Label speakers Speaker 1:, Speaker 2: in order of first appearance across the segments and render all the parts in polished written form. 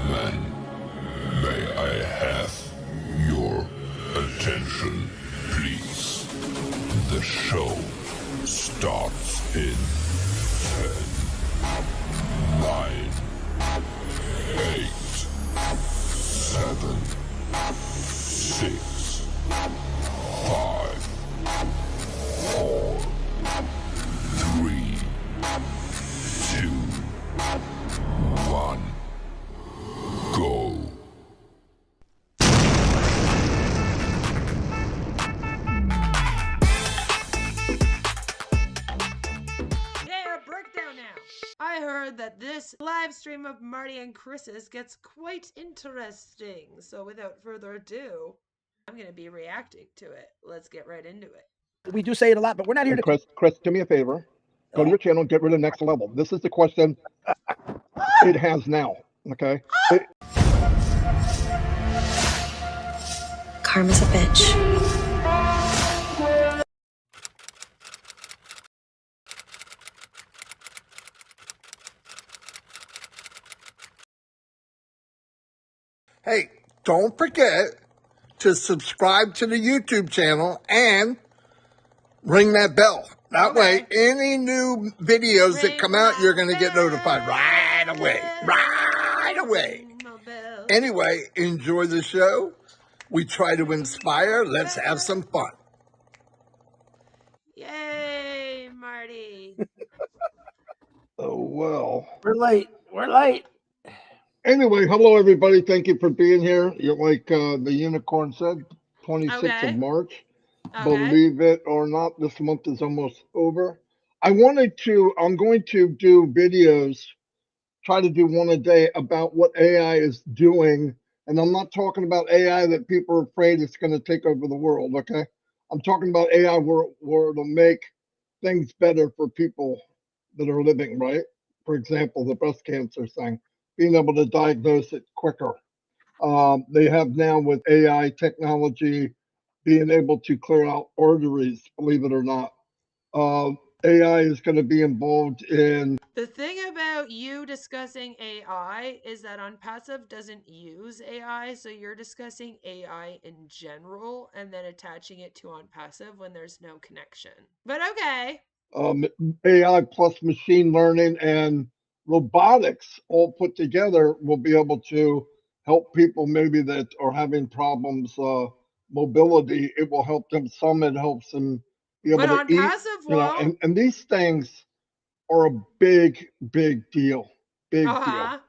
Speaker 1: Then, may I have your attention, please? The show starts in 10, 9, 8, 7, 6, 5, 4, 3, 2, 1, go.
Speaker 2: Yeah, breakdown now. I heard that this live stream of Marty and Chris's gets quite interesting. So without further ado, I'm going to be reacting to it. Let's get right into it.
Speaker 3: We do say it a lot, but we're not here to...
Speaker 4: Chris, do me a favor. Go to your channel and get rid of Next Level. This is the question it has now, okay?
Speaker 5: Karma's a bitch.
Speaker 6: Hey, don't forget to subscribe to the YouTube channel and ring that bell. That way, any new videos that come out, you're going to get notified right away. Right away. Anyway, enjoy the show. We try to inspire. Let's have some fun.
Speaker 2: Yay, Marty.
Speaker 4: Oh, well.
Speaker 3: We're late. We're late.
Speaker 4: Anyway, hello, everybody. Thank you for being here. You're like the unicorn said, 26th of March. Believe it or not, this month is almost over. I'm going to do videos, try to do one a day about what AI is doing. And I'm not talking about AI that people are afraid it's going to take over the world, okay? I'm talking about AI where it'll make things better for people that are living, right? For example, the breast cancer thing, being able to diagnose it quicker. They have now with AI technology, being able to clear out arteries, believe it or not. AI is going to be involved in...
Speaker 2: The thing about you discussing AI is that Onpassive doesn't use AI, so you're discussing AI in general and then attaching it to Onpassive when there's no connection. But okay.
Speaker 4: AI plus machine learning and robotics all put together will be able to help people maybe that are having problems, mobility. It will help them. Some it helps them be able to eat. You know, and these things are a big deal. Big deal.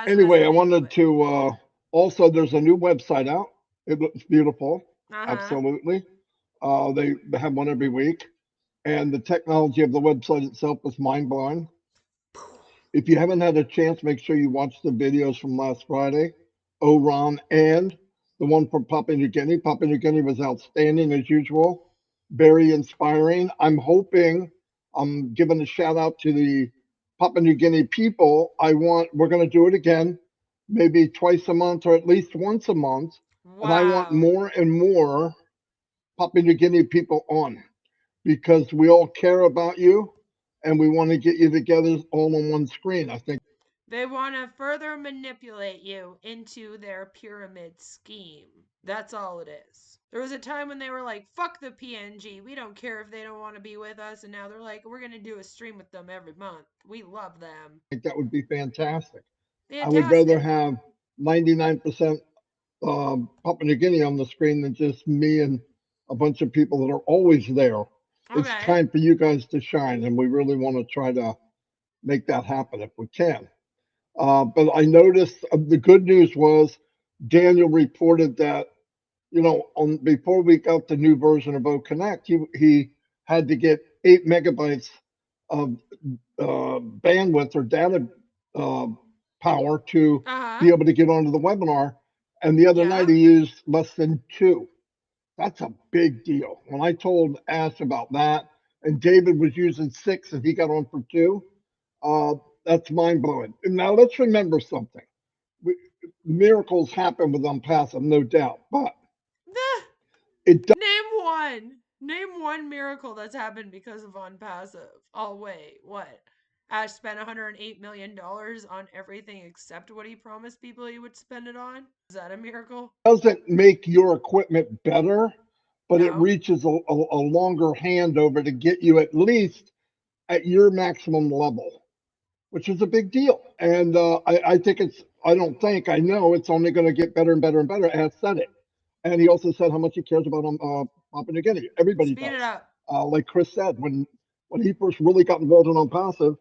Speaker 4: Anyway, I wanted to also, there's a new website out. It looks beautiful. Absolutely. They have one every week. And the technology of the website itself is mind-blowing. If you haven't had a chance, make sure you watch the videos from last Friday, Oran, and the one from Papua New Guinea. Papua New Guinea was outstanding as usual, very inspiring. I'm giving a shout out to the Papua New Guinea people. We're going to do it again, maybe twice a month or at least once a month. Wow. And I want more and more Papua New Guinea people on, because we all care about you and we want to get you together all on one screen. I think
Speaker 2: they want to further manipulate you into their pyramid scheme. That's all it is. There was a time when they were like, fuck the PNG. We don't care if they don't want to be with us. And now they're like, we're going to do a stream with them every month. We love them.
Speaker 4: I think that would be fantastic. I would rather have 99% Papua New Guinea on the screen than just me and a bunch of people that are always there. It's time for you guys to shine, and we really want to try to make that happen if we can. But I noticed the good news was Daniel reported that, you know, before we got the new version of OConnect, he had to get 8 megabytes of bandwidth or data power to be able to get onto the webinar. And the other night he used less than 2. That's a big deal. When I told Ash about that, and David was using 6 and he got on for 2, that's mind-blowing. And now let's remember something. Miracles happen with Onpassive, no doubt, but
Speaker 2: Name one miracle that's happened because of Onpassive. Oh, wait, what? Ash spent $108 million on everything except what he promised people he would spend it on. Is that a miracle?
Speaker 4: It doesn't make your equipment better, but it
Speaker 2: No.
Speaker 4: reaches a longer handover to get you at least at your maximum level, which is a big deal. And I think I know it's only going to get better and better and better. Ash said it. And he also said how much he cares about Papua New Guinea. Everybody
Speaker 2: Speed
Speaker 4: does.
Speaker 2: it up.
Speaker 4: Like Chris said, when he first really got involved in Onpassive,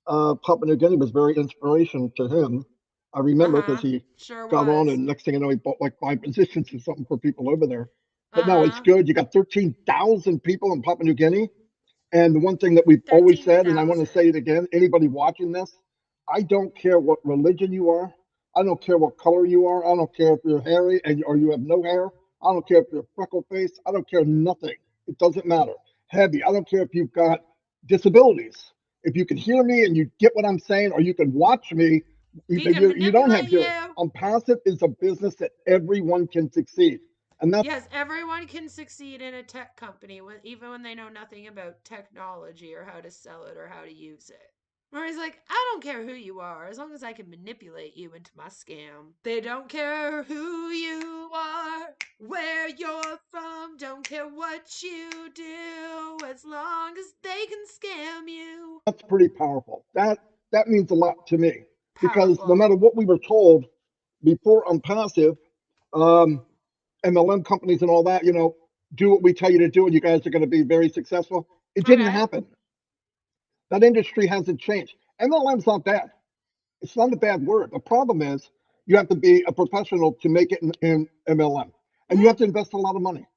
Speaker 4: Papua New Guinea was very inspirational to him. I remember because he got on, and next thing you know, he bought like 5 positions or something for people over there. But no, it's good. You got 13,000 people in Papua New Guinea. And the one thing that we've always said, and I want to say it again, anybody watching this, I don't care what religion you are. I don't care what color you are. I don't care if you're hairy or you have no hair. I don't care if you're freckle faced. I don't care nothing. It doesn't matter. Heavy. I don't care if you've got disabilities. If you can hear me and you get what I'm saying, or you can watch me, you don't have hearing. Onpassive is a business that everyone can succeed. And that's,
Speaker 2: yes, everyone can succeed in a tech company, even when they know nothing about technology or how to sell it or how to use it. Where he's like, I don't care who you are, as long as I can manipulate you into my scam. They don't care who you are, where you're from, don't care what you do, as long as they can scam you.
Speaker 4: That's pretty powerful. That means a lot to me.
Speaker 2: Powerful.
Speaker 4: Because no matter what we were told before Onpassive, MLM companies and all that, do what we tell you to do and you guys are going to be very successful. It didn't happen. That industry hasn't changed. MLM's not bad. It's not a bad word. The problem is you have to be a professional to make it in MLM. And you have to invest a lot of money.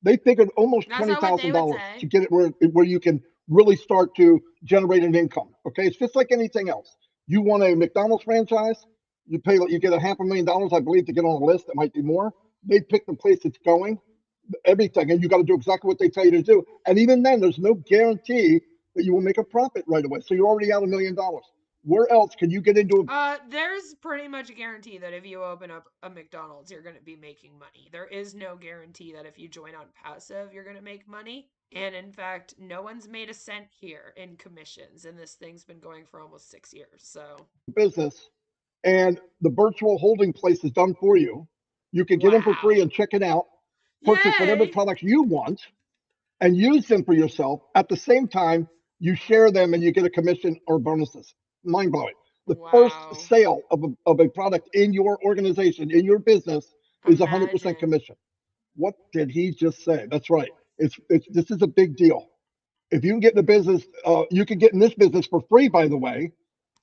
Speaker 4: They figured almost $20,000 to get it where you can really start to generate an income. Okay, it's just like anything else. You want a McDonald's franchise, you get $500,000, I believe, to get on a list. It might be more. They pick the place it's going, everything, and you got to do exactly what they tell you to do. And even then, there's no guarantee that you will make a profit right away. So you're already out $1 million. Where else can you get into
Speaker 2: there's pretty much a guarantee that if you open up a McDonald's, you're going to be making money. There is no guarantee that if you join Onpassive, you're going to make money. And in fact, no one's made a cent here in commissions, and this thing's been going for almost 6 years. So
Speaker 4: business, and the virtual holding place is done for you. You can get in for free and check it out. Purchase whatever products you want and use them for yourself. At the same time, you share them and you get a commission or bonuses. Mind blowing. The first sale of a product in your organization, in your business, is 100% commission. What did he just say? That's right. This is a big deal. If you can get in the business, you can get in this business for free, by the way,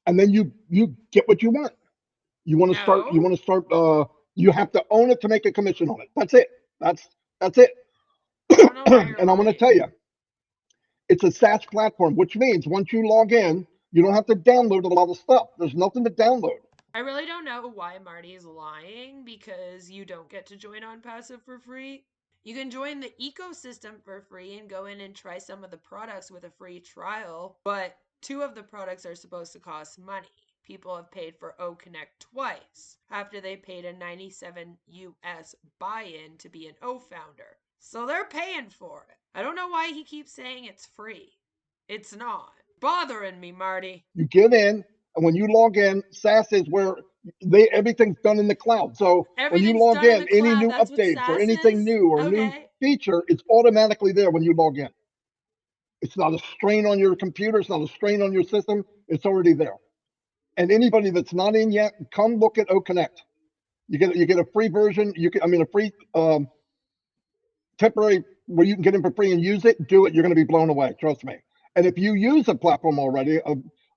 Speaker 4: and then you get what you want. You want to start. You have to own it to make a commission on it. That's it. That's it. And I'm going to tell you, it's a SaaS platform, which means once you log in, you don't have to download a lot of stuff. There's nothing to download.
Speaker 2: I really don't know why Marty is lying, because you don't get to join Onpassive for free. You can join the ecosystem for free and go in and try some of the products with a free trial, but 2 of the products are supposed to cost money. People have paid for OConnect twice after they paid a $97 US buy-in to be an O founder. So they're paying for it. I don't know why he keeps saying it's free. It's not. Bothering me, Marty.
Speaker 4: You get in, and when you log in, SaaS is where everything's done in the cloud. So when you log in, any new updates or anything new or new feature, it's automatically there when you log in. It's not a strain on your computer. It's not a strain on your system. It's already there. And anybody that's not in yet, come look at OConnect. You get a free version. A free temporary where you can get in for free and use it. Do it. You're going to be blown away. Trust me. And if you use a platform already,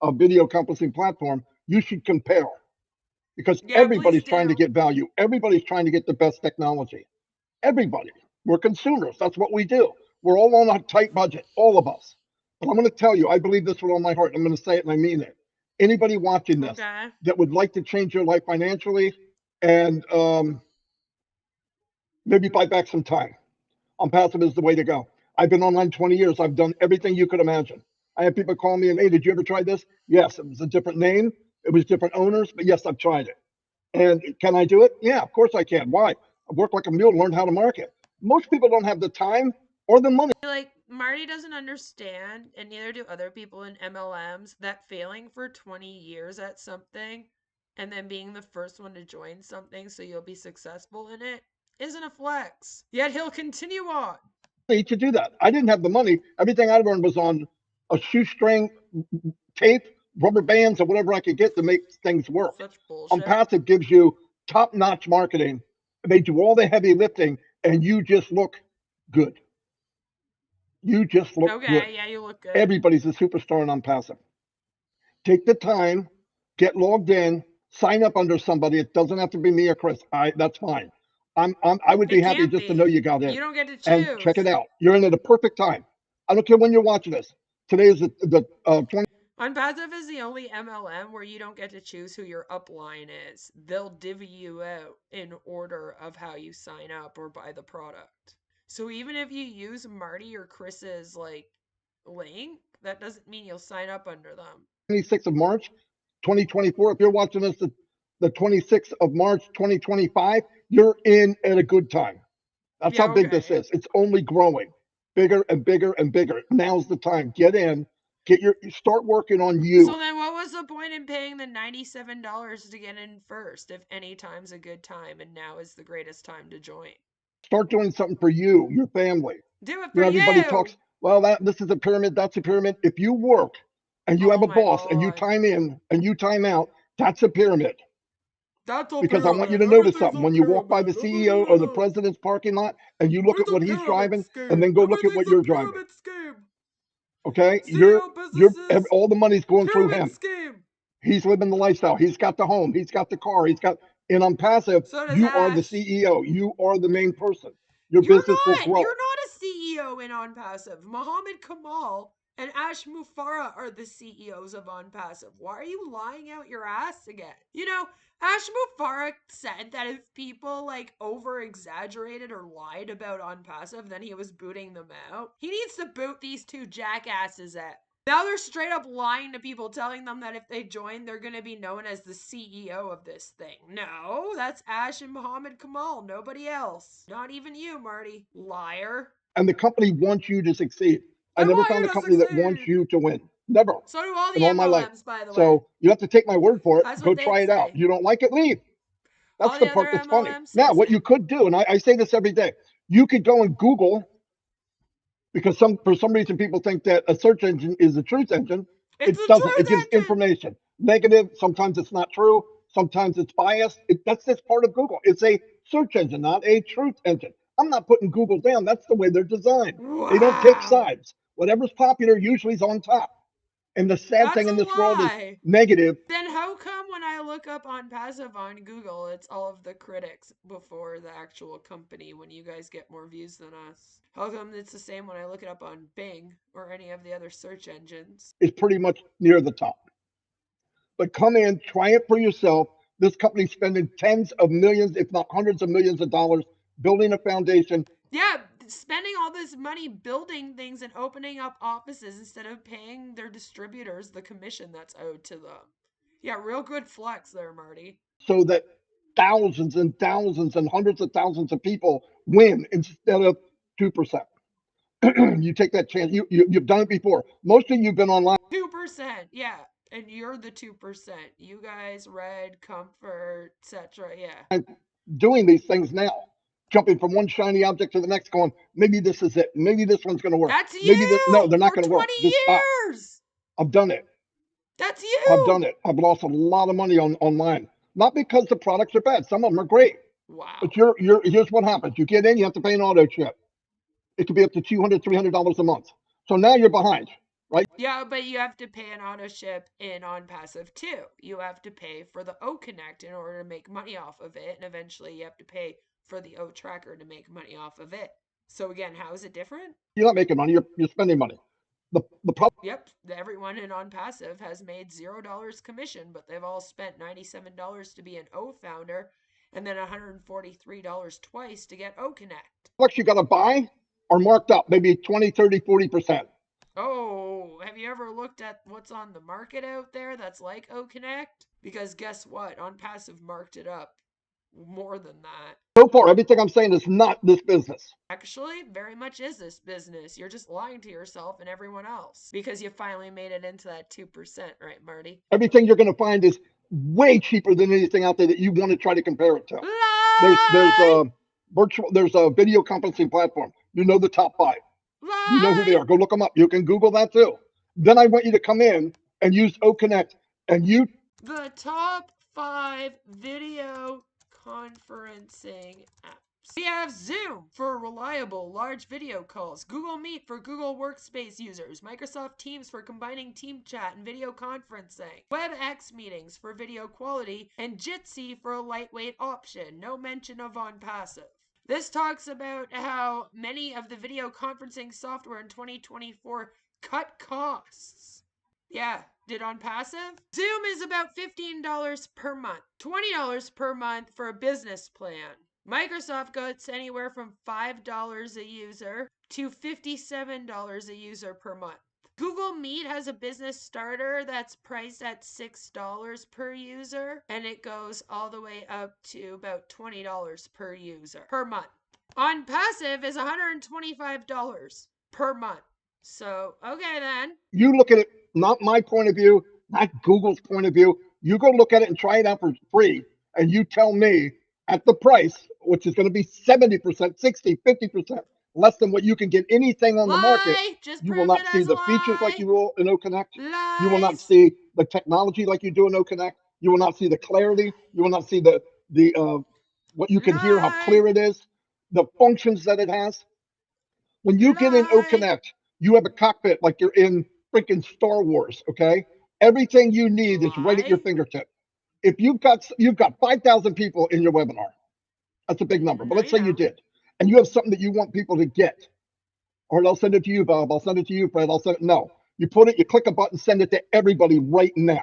Speaker 4: a video conferencing platform, you should compare, because everybody's trying to get value. Everybody's trying to get the best technology. Everybody. We're consumers. That's what we do. We're all on a tight budget, all of us. But I'm going to tell you, I believe this with all my heart. I'm going to say it and I mean it. Anybody watching this that would like to change your life financially and maybe buy back some time, Onpassive is the way to go. I've been online 20 years. I've done everything you could imagine. I have people call me and, hey, did you ever try this? Yes, it was a different name. It was different owners, but yes, I've tried it. And can I do it? Yeah, of course I can. Why? I worked like a mule to learn how to market. Most people don't have the time or the money.
Speaker 2: Like, Marty doesn't understand, and neither do other people in MLMs, that failing for 20 years at something and then being the first one to join something so you'll be successful in it isn't a flex. Yet he'll continue on.
Speaker 4: To do that. I didn't have the money. Everything I learned was on a shoestring, tape, rubber bands, or whatever I could get to make things work.
Speaker 2: Such bullshit.
Speaker 4: Onpassive gives you top-notch marketing. They do all the heavy lifting, and you just look good. You just look good.
Speaker 2: Okay, yeah, you look good.
Speaker 4: Everybody's a superstar in Onpassive. Take the time, get logged in, sign up under somebody. It doesn't have to be me or Chris. That's fine. I would be happy just to know you got in.
Speaker 2: You don't get to choose.
Speaker 4: And check it out. You're in at a perfect time. I don't care when you're watching this. Today is the 20.
Speaker 2: Onpassive is the only MLM where you don't get to choose who your upline is. They'll divvy you out in order of how you sign up or buy the product. So even if you use Marty or Chris's link, that doesn't mean you'll sign up under them.
Speaker 4: 26th of March, 2024. If you're watching this the 26th of March, 2025, you're in at a good time. That's how big this is. It's only growing bigger and bigger and bigger. Now's the time. Get in. Start working on you.
Speaker 2: So then what was the point in paying the $97 to get in first if any time's a good time and now is the greatest time to join?
Speaker 4: Start doing something for you, your family.
Speaker 2: Do it for you.
Speaker 4: Everybody talks, well, this is a pyramid, that's a pyramid. If you work and you have a boss and you time in and you time out, that's a pyramid.
Speaker 2: That's a
Speaker 4: because
Speaker 2: pyramid.
Speaker 4: I want you to notice something. When you walk by the CEO or the president's parking lot and you look at what he's driving and then go look at what you're driving. Okay? All the money's going through him. He's living the lifestyle. He's got the home. He's got the car. In Onpassive, you are the CEO. You are the main person. Your business will grow.
Speaker 2: You're not a CEO in Onpassive. Mohammed Kamal and Ash Mufareh are the CEOs of Onpassive. Why are you lying out your ass again? Ash Mufareh said that if people over exaggerated or lied about Onpassive, then he was booting them out. He needs to boot these two jackasses out. Now they're straight up lying to people, telling them that if they join, they're going to be known as the CEO of this thing. No, that's Ash and Mohammed Kamal. Nobody else. Not even you, Marty. Liar.
Speaker 4: And the company wants you to succeed. I never found a company that wants you to win. Never.
Speaker 2: So do all the MLMs, by the way.
Speaker 4: So you have to take my word for it. Go try it out. You don't like it, leave. That's the part that's funny. Now, what you could do, and I say this every day, you could go and Google, because for some reason people think that a search engine is a truth engine. It doesn't. It gives information. Negative. Sometimes it's not true. Sometimes it's biased. That's just part of Google. It's a search engine, not a truth engine. I'm not putting Google down. That's the way they're designed. Wow. They don't take sides. Whatever's popular usually is on top. And the sad thing in this world is negative.
Speaker 2: Then how come when I look up Onpassive on Google, it's all of the critics before the actual company when you guys get more views than us? How come it's the same when I look it up on Bing or any of the other search engines?
Speaker 4: It's pretty much near the top. But come in, try it for yourself. This company's spending tens of millions, if not hundreds of millions of dollars, building a foundation.
Speaker 2: Yeah, spending all this money building things and opening up offices instead of paying their distributors the commission that's owed to them. Yeah, real good flex there, Marty.
Speaker 4: So that thousands and thousands and hundreds of thousands of people win instead of 2%. You take that chance. You've done it before. Most of you've been online.
Speaker 2: 2%, yeah. And you're the 2%. You guys, Red, Comfort, etc. Yeah.
Speaker 4: Doing these things now. Jumping from one shiny object to the next, going, maybe this is it. Maybe this one's going to work.
Speaker 2: That's you.
Speaker 4: No, they're not going to work.
Speaker 2: 20 years.
Speaker 4: I've done it.
Speaker 2: That's you.
Speaker 4: I've done it. I've lost a lot of money online. Not because the products are bad. Some of them are great.
Speaker 2: Wow.
Speaker 4: But here's what happens. You get in, you have to pay an auto ship. It could be up to $200, $300 a month. So now you're behind, right?
Speaker 2: Yeah, but you have to pay an auto ship in Onpassive too. You have to pay for the O Connect in order to make money off of it. And eventually you have to pay for the O Tracker to make money off of it. So again, how is it different?
Speaker 4: You're not making money. You're spending money. The problem.
Speaker 2: Yep, everyone in Onpassive has made $0 commission, but they've all spent $97 to be an O founder, and then $143 twice to get O Connect.
Speaker 4: What you got to buy are marked up, maybe 20, 30, 40%.
Speaker 2: Oh, have you ever looked at what's on the market out there that's like O Connect? Because guess what? Onpassive marked it up more than that.
Speaker 4: So far, everything I'm saying is not this business.
Speaker 2: Actually, very much is this business. You're just lying to yourself and everyone else because you finally made it into that 2%, right, Marty?
Speaker 4: Everything you're going to find is way cheaper than anything out there that you want to try to compare it to. There's a video conferencing platform. You know the top 5. You know who they are. Go look them up. You can Google that too. Then I want you to come in and use OConnect and you.
Speaker 2: The top 5 video conferencing apps. We have Zoom for reliable large video calls, Google Meet for Google Workspace users, Microsoft Teams for combining team chat and video conferencing, WebEx meetings for video quality, and Jitsi for a lightweight option. No mention of Onpassive. This talks about how many of the video conferencing software in 2024 cut costs. Yeah, did Onpassive? Zoom is about $15 per month, $20 per month for a business plan. Microsoft goes anywhere from $5 a user to $57 a user per month. Google Meet has a business starter that's priced at $6 per user, and it goes all the way up to about $20 per user per month. Onpassive is $125 per month. So, okay then.
Speaker 4: You look at it, not my point of view, not Google's point of view. You go look at it and try it out for free, and you tell me at the price, which is going to be 70%, 60, 50% less than what you can get anything on the market.
Speaker 2: Just
Speaker 4: you will not see the features like you will in OConnect.
Speaker 2: Lies.
Speaker 4: You will not see the technology like you do in OConnect. You will not see the clarity. You will not see the what you can hear, how clear it is, the functions that it has. When you get in OConnect, you have a cockpit like you're in freaking Star Wars, okay? Everything you need is right at your fingertip. If you've got 5,000 people in your webinar, that's a big number, but let's say you did, and you have something that you want people to get, or I'll send it to you, Bob, I'll send it to you, Fred, I'll send it. No, you put it, you click a button, send it to everybody right now,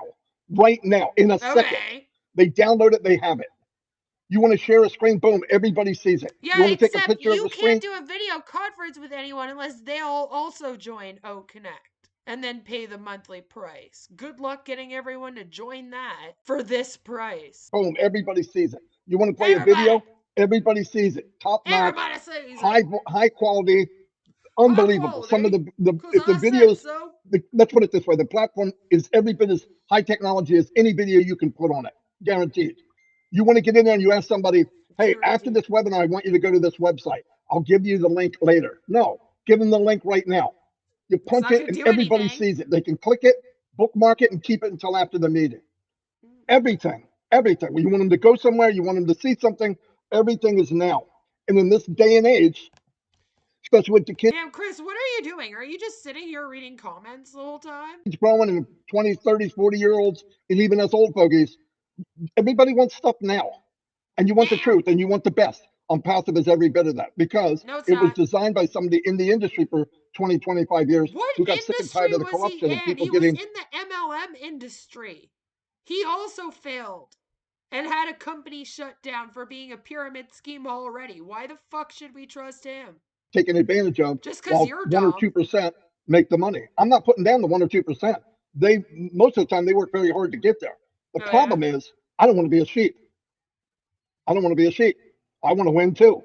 Speaker 4: in a second. They download it, they have it. You want to share a screen, boom, everybody sees it.
Speaker 2: Yeah,
Speaker 4: you want to take a picture of the screen?
Speaker 2: You can't do a video conference with anyone unless they all also join OConnect and then pay the monthly price. Good luck getting everyone to join that for this price.
Speaker 4: Boom, everybody sees it. You want to play a video? Everybody sees it. Top notch, high quality, unbelievable. Some of the videos, let's put it this way, the platform is every bit as high technology as any video you can put on it, guaranteed. You want to get in there and you ask somebody, hey, after this webinar, I want you to go to this website. I'll give you the link later. No, give them the link right now. You punch it and everybody sees it. They can click it, bookmark it, and keep it until after the meeting. Everything. When you want them to go somewhere, you want them to see something, everything is now. And in this day and age, especially with the kids.
Speaker 2: Damn, Chris, what are you doing? Are you just sitting here reading comments the whole time?
Speaker 4: It's growing in 20s, 30s, 40-year-olds, and even us old fogies. Everybody wants stuff now. And you want the truth, and you want the best. Onpassive is every bit of that because it was designed by somebody in the industry for 20, 25 years who got sick and tired of the corruption and people getting.
Speaker 2: He was in the MLM industry. He also failed and had a company shut down for being a pyramid scheme already. Why the fuck should we trust him?
Speaker 4: Taken advantage of.
Speaker 2: Just because you're dumb.
Speaker 4: 1 or 2% make the money. I'm not putting down the 1 or 2%. Most of the time they work very hard to get there. The problem is I don't want to be a sheep. I want to win too.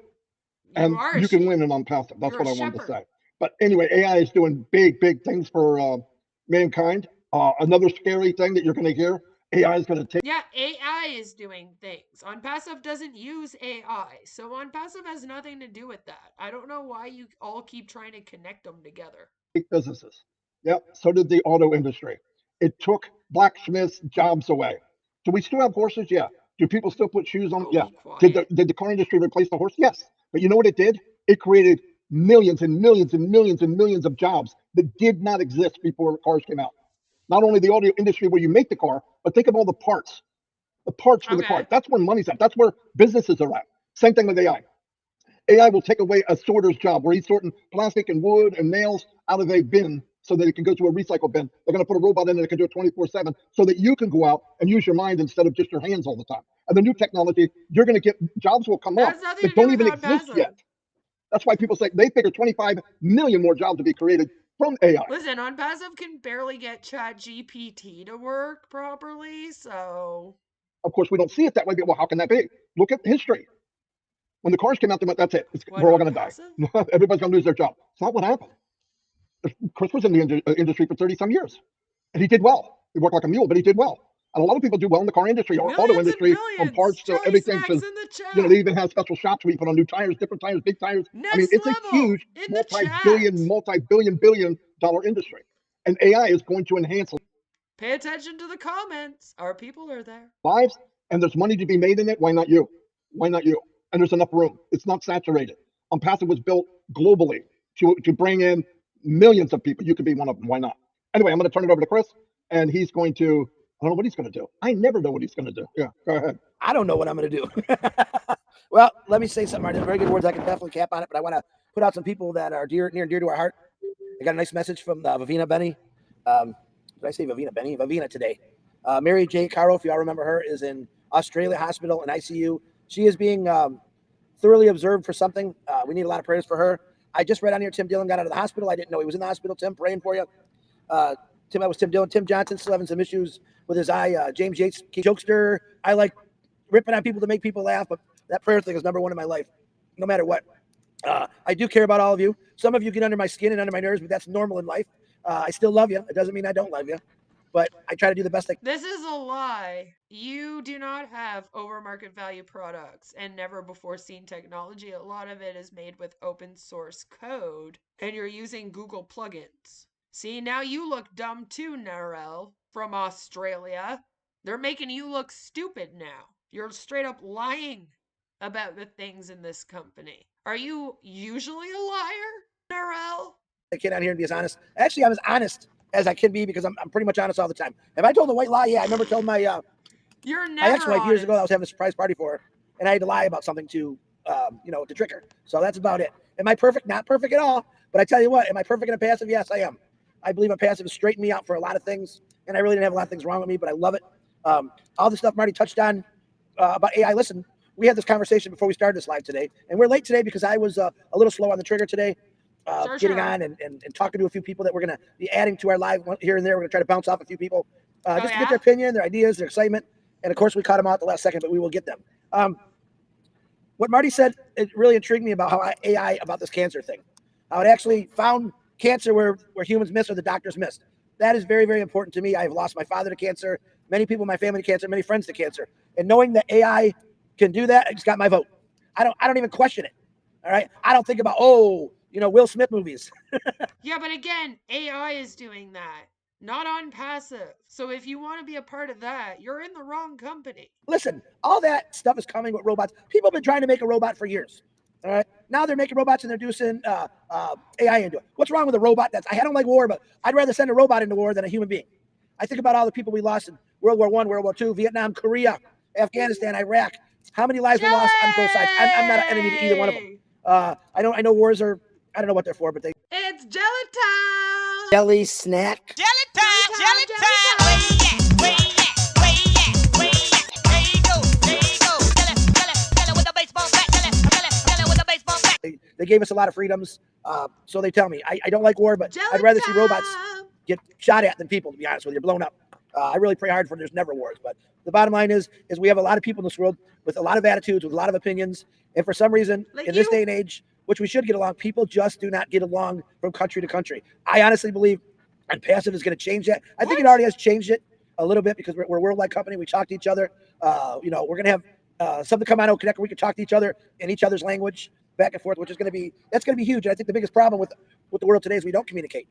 Speaker 4: And you can win in Onpassive. That's what I wanted to say. But anyway, AI is doing big things for mankind. Another scary thing that you're going to hear, AI is going to take.
Speaker 2: Yeah, AI is doing things. Onpassive doesn't use AI. So Onpassive has nothing to do with that. I don't know why you all keep trying to connect them together.
Speaker 4: Businesses. Yep. So did the auto industry. It took blacksmiths' jobs away. Do we still have horses? Yeah. Do people still put shoes on? Yeah. Did the car industry replace the horse? Yes. But you know what it did? It created millions and millions and millions and millions of jobs that did not exist before cars came out. Not only the auto industry where you make the car, but think of all the parts for the car. That's where money's at. That's where businesses are at. Same thing with AI. AI will take away a sorter's job where he's sorting plastic and wood and nails out of a bin so that it can go to a recycle bin. They're going to put a robot in there that can do it 24/7 so that you can go out and use your mind instead of just your hands all the time. And the new technology, you're going to get jobs will come up that don't even exist yet. That's why people say they figure 25 million more jobs to be created from AI.
Speaker 2: Listen, Onpassive can barely get ChatGPT to work properly, so.
Speaker 4: Of course, we don't see it that way, but well, how can that be? Look at history. When the cars came out, they went, that's it. We're all going to die. Everybody's going to lose their job. It's not what happened. Chris was in the industry for 30 some years, and he did well. He worked like a mule, but he did well. And a lot of people do well in the car industry or auto industry, from parts to everything. To, they even have special shops where you put on new tires, different tires, big tires. It's a huge multi-billion dollar industry. And AI is going to enhance.
Speaker 2: Pay attention to the comments. Our people are there.
Speaker 4: Lives, and there's money to be made in it. Why not you? Why not you? And there's enough room. It's not saturated. Onpassive was built globally to bring in millions of people. You could be one of them. Why not? Anyway, I'm going to turn it over to Chris, and he's going to, I don't know what he's going to do. I never know what he's going to do. Yeah, go ahead.
Speaker 3: I don't know what I'm going to do. Well, let me say something, Marty. Very good words. I can definitely cap on it, but I want to put out some people that are near and dear to our heart. I got a nice message from Vavina Benny. Did I say Vavina Benny? Vavina today. Mary J. Caro, if you all remember her, is in Australia hospital in ICU. She is being thoroughly observed for something. We need a lot of prayers for her. I just read on here Tim Dillon got out of the hospital. I didn't know he was in the hospital. Tim, praying for you. Tim, that was Tim Dillon. Tim Johnson still having some issues with his eye. James Yates, jokester. I like ripping on people to make people laugh, but that prayer thing is number one in my life, no matter what. I do care about all of you. Some of you get under my skin and under my nerves, but that's normal in life. I still love you. It doesn't mean I don't love you, but I try to do the best I can.
Speaker 2: This is a lie. You do not have over market value products and never before seen technology. A lot of it is made with open source code, and you're using Google plugins. See, now you look dumb too, Narelle, from Australia. They're making you look stupid now. You're straight up lying about the things in this company. Are you usually a liar, Narelle?
Speaker 3: I can't out here and be as honest. Actually, I'm as honest as I can be because I'm pretty much honest all the time. Have I told a white lie? Yeah, I remember telling my ex-wife years ago I was having a surprise party for her, and I had to lie about something to trick her. So that's about it. Am I perfect? Not perfect at all. But I tell you what, am I perfect in Onpassive? Yes, I am. I believe Onpassive has straightened me out for a lot of things, and I really didn't have a lot of things wrong with me, but I love it. All the stuff Marty touched on about AI. Listen, we had this conversation before we started this live today, and we're late today because I was a little slow on the trigger today. Getting on and talking to a few people that we're going to be adding to our live here and there. We're going to try to bounce off a few people to get their opinion, their ideas, their excitement. And of course, we caught them out at the last second, but we will get them. What Marty said, it really intrigued me about how AI, about this cancer thing. How it actually found cancer where humans missed or the doctors missed. That is very, very important to me. I've lost my father to cancer, many people in my family to cancer, many friends to cancer. And knowing that AI can do that, it's got my vote. I don't even question it. All right. I don't think about, Will Smith movies.
Speaker 2: Yeah, but again, AI is doing that, not Onpassive. So if you want to be a part of that, you're in the wrong company.
Speaker 3: Listen, all that stuff is coming with robots. People have been trying to make a robot for years. All right. Now they're making robots and they're doing AI into it. What's wrong with a robot? I don't like war, but I'd rather send a robot into war than a human being. I think about all the people we lost in World War I, World War II, Vietnam, Korea, Afghanistan, Iraq. How many lives we lost on both sides? I'm not an enemy to either one of them. I know wars are, I don't know what they're for, but
Speaker 2: it's jelly time.
Speaker 3: Jelly snack.
Speaker 5: Jelly time. Jelly time. Where you go. Jelly with the baseball bat. Jelly with the baseball bat.
Speaker 3: They gave us a lot of freedoms. So they tell me I don't like war, but I'd rather see robots get shot at than people, to be honest with you, blown up. I really pray hard for there's never wars, but the bottom line is we have a lot of people in this world with a lot of attitudes, with a lot of opinions, and for some reason, in this day and age, which we should get along, people just do not get along from country to country. I honestly believe Onpassive is going to change that. I think it already has changed it a little bit because we're a worldwide company. We talk to each other. We're going to have something come on Connect where we can talk to each other in each other's language back and forth, which is going to be huge. And I think the biggest problem with the world today is we don't communicate.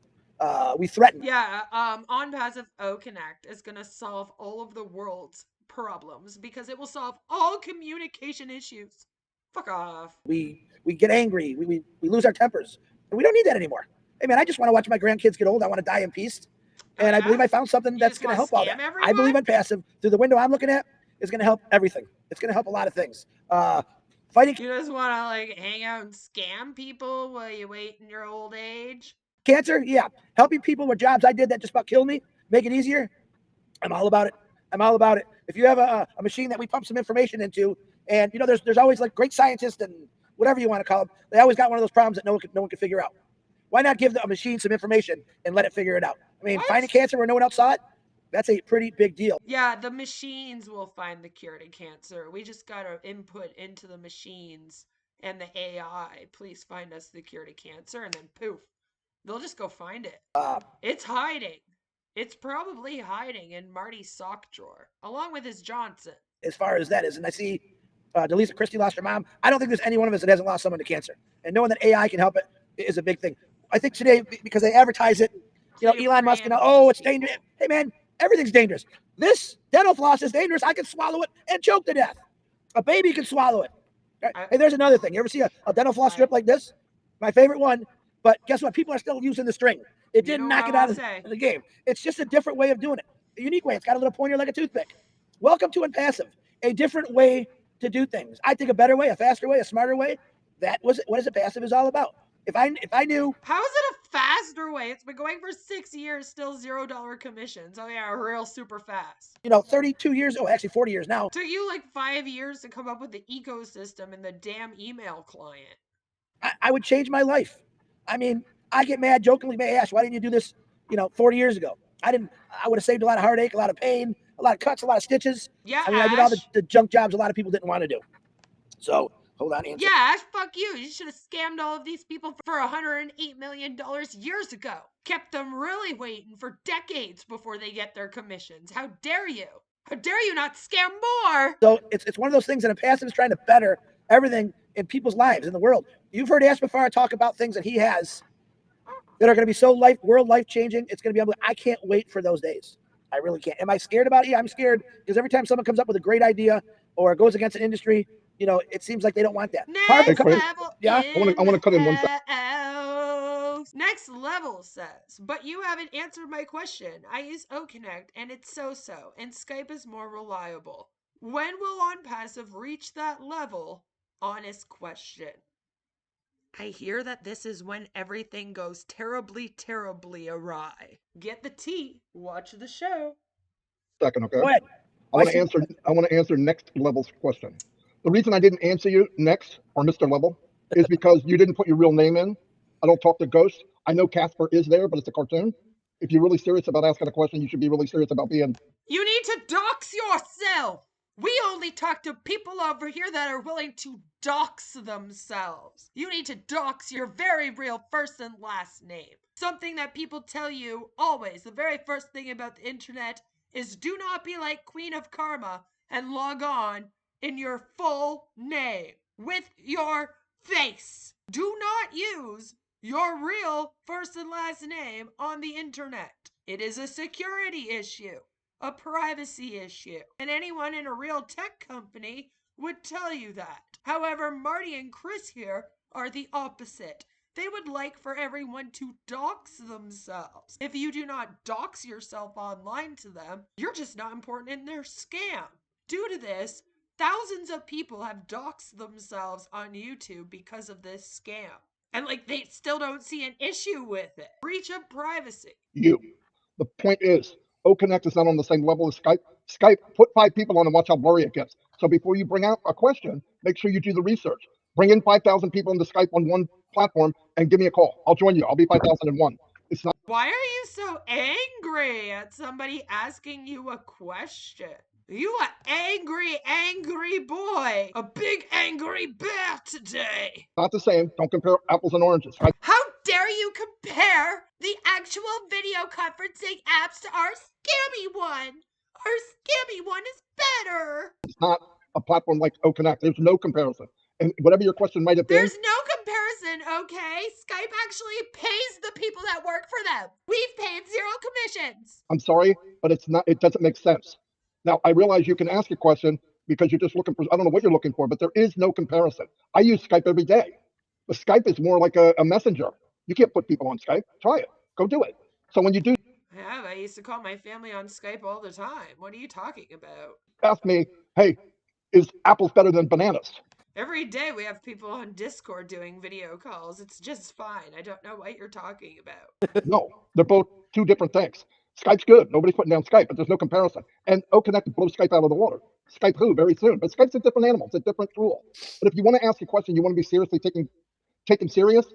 Speaker 3: We threaten.
Speaker 2: Yeah, Onpassive Connect is going to solve all of the world's problems because it will solve all communication issues. Fuck off.
Speaker 3: We get angry. We lose our tempers. And we don't need that anymore. Hey, man, I just want to watch my grandkids get old. I want to die in peace. And I believe I found something that's going to help all that. Everyone? I believe Onpassive, through the window I'm looking at, is going to help everything. It's going to help a lot of things. Fighting.
Speaker 2: You just want to hang out and scam people while you wait in your old age?
Speaker 3: Cancer, yeah. Helping people with jobs I did that just about killed me, make it easier. I'm all about it. If you have a machine that we pump some information into, and there's always great scientists and whatever you want to call them, they always got one of those problems that no one can figure out. Why not give a machine some information and let it figure it out? I mean, finding cancer where no one else saw it, That's a pretty big deal.
Speaker 2: Yeah, the machines will find the cure to cancer. We just got to input into the machines and the AI, please find us the cure to cancer, and then poof, they'll just go find it. It's hiding. It's probably hiding in Marty's sock drawer, along with his Johnson.
Speaker 3: As far as that is, and I see Delisa Christie lost her mom. I don't think there's any one of us that hasn't lost someone to cancer. And knowing that AI can help it is a big thing. I think today, because they advertise it, Elon Musk, it's dangerous. Hey, man, everything's dangerous. This dental floss is dangerous. I can swallow it and choke to death. A baby can swallow it. Hey, there's another thing. You ever see a dental floss strip like this? My favorite one. But guess what? People are still using the string. It didn't knock it out of the game. It's just a different way of doing it. A unique way. It's got a little pointer like a toothpick. Welcome to Onpassive, a different way to do things. I think a better way, a faster way, a smarter way. That was what Onpassive is all about. If I knew.
Speaker 2: How is it a faster way? It's been going for 6 years, still $0 commissions. Oh yeah, real super fast.
Speaker 3: 32 years, actually 40 years now.
Speaker 2: Took you like 5 years to come up with the ecosystem and the damn email client.
Speaker 3: I would change my life. I mean, I get mad jokingly, may Ash, why didn't you do this, 40 years ago? I would have saved a lot of heartache, a lot of pain, a lot of cuts, a lot of stitches.
Speaker 2: Yeah,
Speaker 3: I mean, Ash. I did all the junk jobs a lot of people didn't want to do. So, hold on, Answer.
Speaker 2: Yeah, Ash, fuck you. You should have scammed all of these people for $108 million years ago. Kept them really waiting for decades before they get their commissions. How dare you? How dare you not scam more?
Speaker 3: So it's one of those things that Onpassive is trying to better everything in people's lives in the world. You've heard Ash before talk about things that he has that are going to be so world life changing. It's going to be I can't wait for those days. I really can't. Am I scared about it? Yeah, I'm scared because every time someone comes up with a great idea or goes against an industry, it seems like they don't want that.
Speaker 2: Next level.
Speaker 3: Yeah,
Speaker 4: I want to cut in one second.
Speaker 2: Next level says, but you haven't answered my question. I use OConnect and it's so-so, and Skype is more reliable. When will Onpassive reach that level? Honest question. I hear that this is when everything goes terribly, terribly awry. Get the tea. Watch the show.
Speaker 4: Second, okay.
Speaker 3: Go ahead.
Speaker 4: I want to answer next level's question. The reason I didn't answer you next or Mr. Level is because you didn't put your real name in. I don't talk to ghosts. I know Casper is there, but it's a cartoon. If you're really serious about asking a question, you should be really serious about being.
Speaker 2: You need to dox yourself. We only talk to people over here that are willing to dox themselves. You need to dox your very real first and last name. Something that people tell you always. The very first thing about the internet is do not be like Queen of Karma and log on in your full name with your face. Do not use your real first and last name on the internet. It is a security issue, a privacy issue, and anyone in a real tech company would tell you that. However, Marty and Chris here are the opposite. They would like for everyone to dox themselves. If you do not dox yourself online to them, you're just not important in their scam. Due to this, thousands of people have doxed themselves on YouTube because of this scam. And they still don't see an issue with it. Breach of privacy.
Speaker 4: The point is, OConnect is not on the same level as Skype. Skype, put 5 people on and watch how blurry it gets. So before you bring out a question, make sure you do the research. Bring in 5,000 people into Skype on one platform and give me a call. I'll join you. I'll be 5,001. It's not.
Speaker 2: Why are you so angry at somebody asking you a question? You an angry boy. A big angry bear today.
Speaker 4: Not the same. Don't compare apples and oranges. Right?
Speaker 2: How dare you compare the actual video conferencing apps to our scammy one? Our scammy one is better.
Speaker 4: It's not a platform like OConnect. There's no comparison. And whatever your question might have been.
Speaker 2: There's no comparison, okay? Skype actually pays the people that work for them. We've paid 0 commissions.
Speaker 4: I'm sorry, but it doesn't make sense. Now, I realize you can ask a question because you're just looking for, I don't know what you're looking for, but there is no comparison. I use Skype every day. But Skype is more like a messenger. You can't put people on Skype. Try it. Go do it. So when you do.
Speaker 2: Yeah, I used to call my family on Skype all the time. What are you talking about?
Speaker 4: Ask me, hey, is apples better than bananas?
Speaker 2: Every day we have people on Discord doing video calls. It's just fine. I don't know what you're talking about.
Speaker 4: No, they're both 2 different things. Skype's good. Nobody's putting down Skype, but there's no comparison. And OConnect blows Skype out of the water. Skype who? Very soon. But Skype's a different animal. It's a different tool. But if you want to ask a question, you want to be seriously taken serious,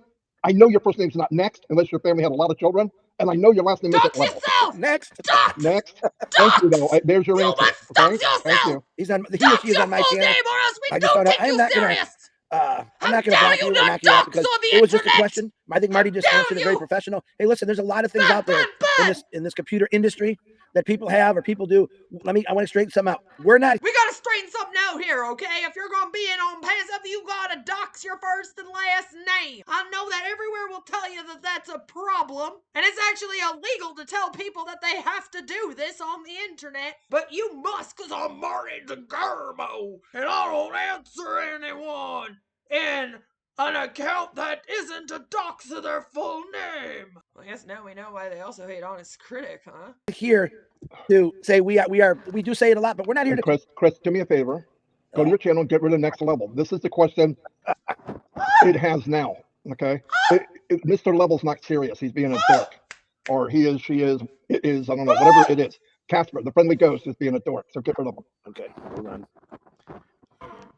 Speaker 4: I know your first name's not next unless your family had a lot of children. and I know your last name isn't
Speaker 2: Dox
Speaker 4: Level.
Speaker 2: yourself!
Speaker 3: Next.
Speaker 2: Dox!
Speaker 4: Next.
Speaker 2: Dox!
Speaker 4: Thank you, though. There's your
Speaker 2: You
Speaker 4: answer.
Speaker 2: must
Speaker 4: Okay?
Speaker 2: dox yourself!
Speaker 4: Thank you.
Speaker 3: He or
Speaker 2: Dox
Speaker 3: she is
Speaker 2: your
Speaker 3: on my
Speaker 2: full
Speaker 3: channel.
Speaker 2: name, or else we
Speaker 3: I just
Speaker 2: don't
Speaker 3: found out.
Speaker 2: take
Speaker 3: I am
Speaker 2: you
Speaker 3: not gonna.
Speaker 2: serious!
Speaker 3: I'm
Speaker 2: How
Speaker 3: not going to
Speaker 2: dare
Speaker 3: block
Speaker 2: you
Speaker 3: you or
Speaker 2: not
Speaker 3: knock you out
Speaker 2: dox
Speaker 3: because
Speaker 2: on the
Speaker 3: it was just a
Speaker 2: internet?
Speaker 3: question. I think Marty just
Speaker 2: dare
Speaker 3: answered it very
Speaker 2: you?
Speaker 3: professional. Hey, listen, there's a lot of things
Speaker 2: Ben,
Speaker 3: out there
Speaker 2: Ben,
Speaker 3: in this computer industry that people have or people do. I want to straighten something out. We're not.
Speaker 2: We gotta straighten something out here, okay? If you're gonna be an onpassive, you gotta dox your first and last name. I know that everywhere will tell you that that's a problem, and it's actually illegal to tell people that they have to do this on the internet, but you must, because I'm Marty and DeGarmo, and I don't answer anyone in an account that isn't a dox of their full name. I guess now we know why they also hate Honest Critic, huh?
Speaker 3: Here to say we do say it a lot, but we're not here
Speaker 4: And
Speaker 3: to.
Speaker 4: Chris, do me a favor. Go to your channel and get rid of Next Level. This is the question it has now. Okay? Mr. Level's not serious. He's being a dork. Or he is, she is, it is, I don't know, whatever it is. Casper, the friendly ghost, is being a dork. So get rid of him.
Speaker 3: Okay, hold on.